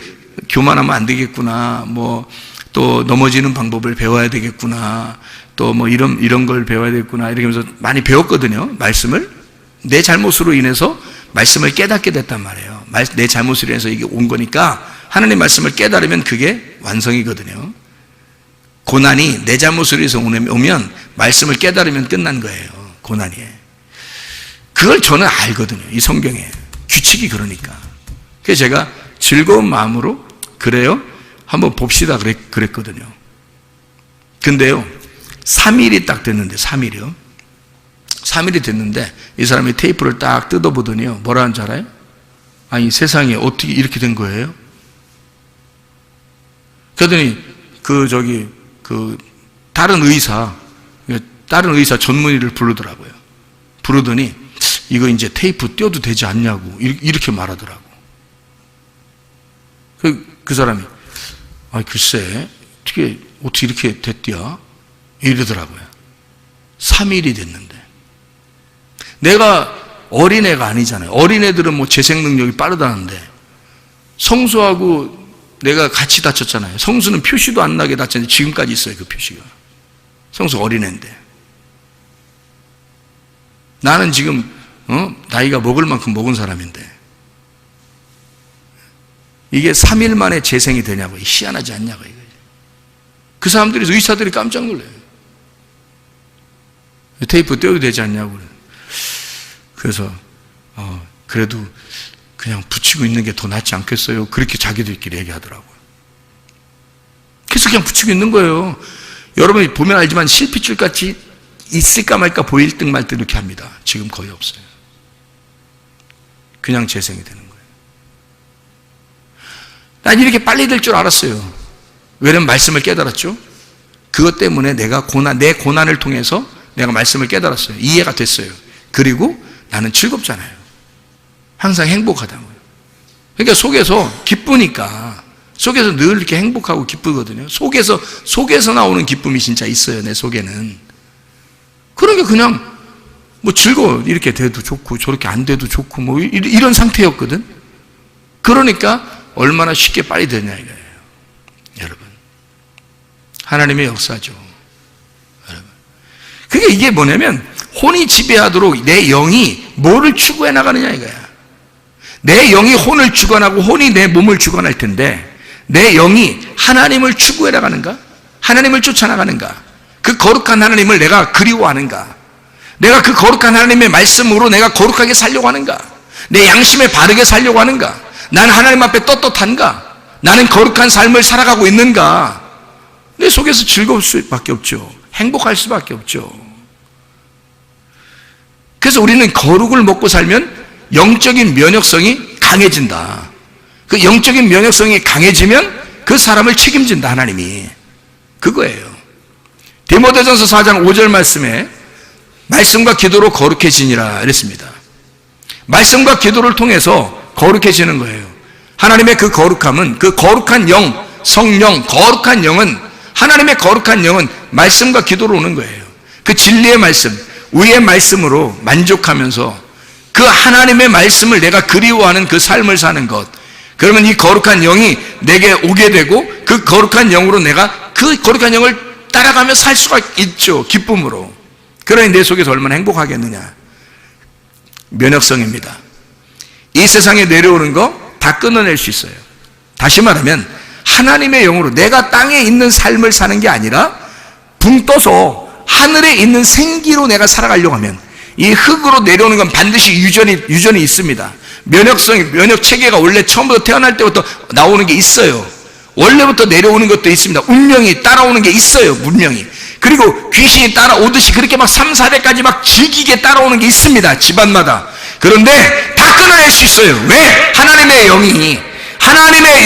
Speaker 2: 교만하면 안 되겠구나, 뭐 또 넘어지는 방법을 배워야 되겠구나, 또 뭐 이런 걸 배워야 되겠구나, 이렇게 하면서 많이 배웠거든요. 말씀을. 내 잘못으로 인해서 말씀을 깨닫게 됐단 말이에요. 내 잘못으로 인해서 이게 온 거니까 하나님 말씀을 깨달으면 그게 완성이거든요. 고난이 내 잘못으로 인해서 오면 말씀을 깨달으면 끝난 거예요. 고난이. 그걸 저는 알거든요. 이 성경에 규칙이 그러니까. 그래서 제가 즐거운 마음으로 그래요, 한번 봅시다 그랬거든요. 근데요, 3일이 딱 됐는데, 3일이 됐는데 이 사람이 테이프를 딱 뜯어보더니요, 뭐라 하는지 알아요? 아니, 세상에 어떻게 이렇게 된 거예요? 그러더니 다른 의사 전문의를 부르더라고요. 부르더니 이거 이제 테이프 떼어도 되지 않냐고 이렇게 말하더라고. 그 사람이 글쎄 어떻게 이렇게 됐디야? 이러더라고요. 3일이 됐는데. 내가 어린애가 아니잖아요. 어린애들은 뭐 재생 능력이 빠르다는데, 성수하고 내가 같이 다쳤잖아요. 성수는 표시도 안 나게 다쳤는데 지금까지 있어요, 그 표시가. 성수 어린애인데. 나는 지금 나이가 먹을 만큼 먹은 사람인데 이게 3일 만에 재생이 되냐고. 희한하지 않냐고. 그 사람들이, 의사들이 깜짝 놀라요. 테이프 떼어도 되지 않냐고. 그래서 그래도 그냥 붙이고 있는 게 더 낫지 않겠어요? 그렇게 자기들끼리 얘기하더라고요. 그래서 그냥 붙이고 있는 거예요. 여러분이 보면 알지만 실핏줄 같이 있을까 말까 보일 듯 말 듯 이렇게 합니다. 지금 거의 없어요. 그냥 재생이 되는 거예요. 난 이렇게 빨리 될 줄 알았어요. 왜냐면 말씀을 깨달았죠. 그것 때문에 내가 내 고난을 통해서 내가 말씀을 깨달았어요. 이해가 됐어요. 그리고 나는 즐겁잖아요. 항상 행복하다고요. 그러니까 속에서 기쁘니까, 속에서 늘 이렇게 행복하고 기쁘거든요. 속에서 나오는 기쁨이 진짜 있어요, 내 속에는. 그러니까 그냥 뭐 즐거워. 이렇게 돼도 좋고 저렇게 안 돼도 좋고 뭐 이런 상태였거든. 그러니까 얼마나 쉽게 빨리 되냐 이거예요. 여러분, 하나님의 역사죠. 여러분, 그게 이게 뭐냐면 혼이 지배하도록 내 영이 뭐를 추구해 나가느냐 이거야. 내 영이 혼을 주관하고 혼이 내 몸을 주관할 텐데, 내 영이 하나님을 추구해 나가는가? 하나님을 쫓아나가는가? 그 거룩한 하나님을 내가 그리워하는가? 내가 그 거룩한 하나님의 말씀으로 내가 거룩하게 살려고 하는가? 내 양심에 바르게 살려고 하는가? 나는 하나님 앞에 떳떳한가? 나는 거룩한 삶을 살아가고 있는가? 내 속에서 즐거울 수밖에 없죠. 행복할 수밖에 없죠. 그래서 우리는 거룩을 먹고 살면 영적인 면역성이 강해진다. 그 영적인 면역성이 강해지면 그 사람을 책임진다, 하나님이. 그거예요. 디모데전서 4장 5절 말씀에 말씀과 기도로 거룩해지니라 이랬습니다. 말씀과 기도를 통해서 거룩해지는 거예요. 하나님의 그 거룩함은, 그 거룩한 영, 성령, 거룩한 영은, 하나님의 거룩한 영은 말씀과 기도로 오는 거예요. 그 진리의 말씀, 의의 말씀으로 만족하면서 그 하나님의 말씀을 내가 그리워하는 그 삶을 사는 것, 그러면 이 거룩한 영이 내게 오게 되고 그 거룩한 영으로 내가 그 거룩한 영을 따라가며 살 수가 있죠. 기쁨으로. 그러니 내 속에서 얼마나 행복하겠느냐. 면역성입니다. 이 세상에 내려오는 거 다 끊어낼 수 있어요. 다시 말하면 하나님의 영으로 내가 땅에 있는 삶을 사는 게 아니라 붕 떠서 하늘에 있는 생기로 내가 살아가려고 하면 이 흙으로 내려오는 건 반드시 유전이 있습니다. 면역 체계가 원래 처음부터 태어날 때부터 나오는 게 있어요. 원래부터 내려오는 것도 있습니다. 운명이 따라오는 게 있어요. 문명이. 그리고 귀신이 따라오듯이 그렇게 막 3, 4대까지 막 질기게 따라오는 게 있습니다. 집안마다. 그런데 다 끊어낼 수 있어요. 왜? 하나님의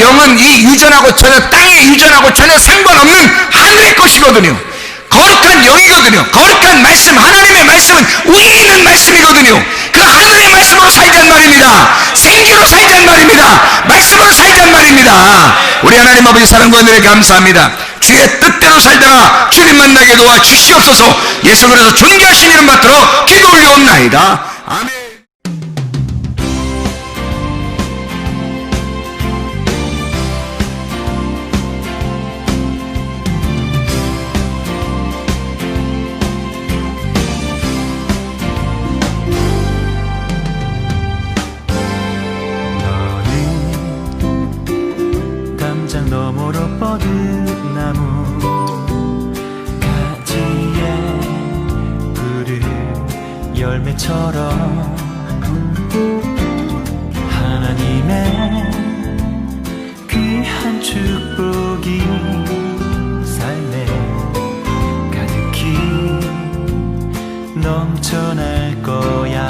Speaker 2: 영은 이 유전하고 전혀, 땅의 유전하고 전혀 상관없는 하늘의 것이거든요. 거룩한 영이거든요. 거룩한 말씀, 하나님의 말씀은 위에 있는 말씀이거든요. 그 하늘의 말씀으로 살잔 말입니다. 생기로 살잔 말입니다. 말씀으로 살잔 말입니다. 우리 하나님 아버지 사랑과 은혜에 감사합니다. 주의 뜻대로 살다가 주님 만나게 도와 주시옵소서. 예수 그리스도 존귀하신 이름 받들어 기도 올려옵나이다. 아멘.
Speaker 3: 열매처럼 하나님의 귀한 축복이 삶에 가득히 넘쳐날 거야.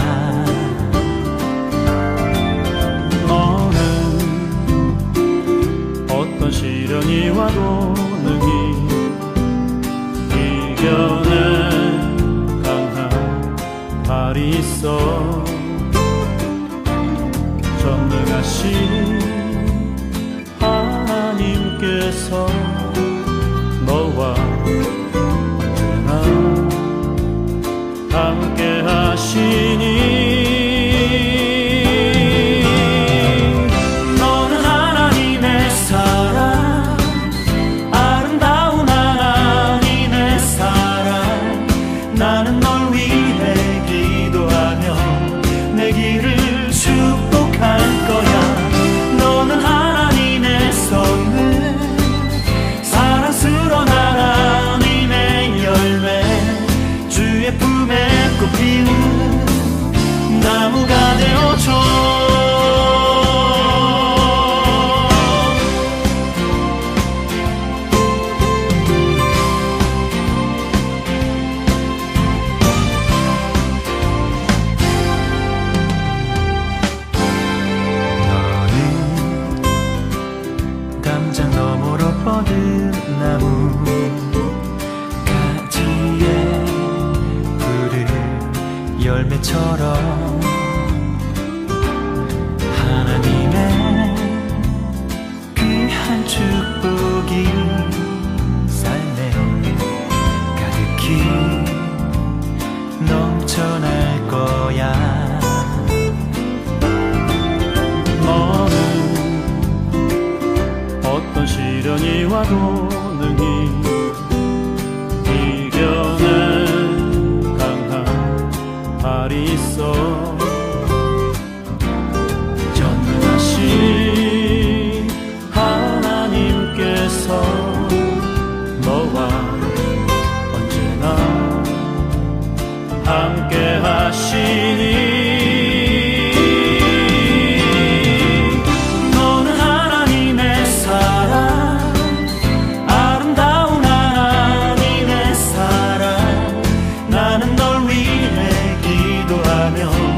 Speaker 4: 너는 어떤 시련이 와도 능히 이겨내 발이 있어. 전능하신 하나님께서 너와 언제나 함께 하시니 너는 하나님의 사랑, 아름다운 하나님의 사랑. 나는 널 위해 내 길을 축복할 거야. 너는 하나님
Speaker 3: 열매처럼 하나님의 귀한 축복이 삶에 가득히 넘쳐날 거야.
Speaker 4: 너는 어떤 시련이 와도 능히 이겨낼 강한 발이 있어. 전능하신 하나님께서 너와 언제나 함께 하시니 나는 널 위해 기도하며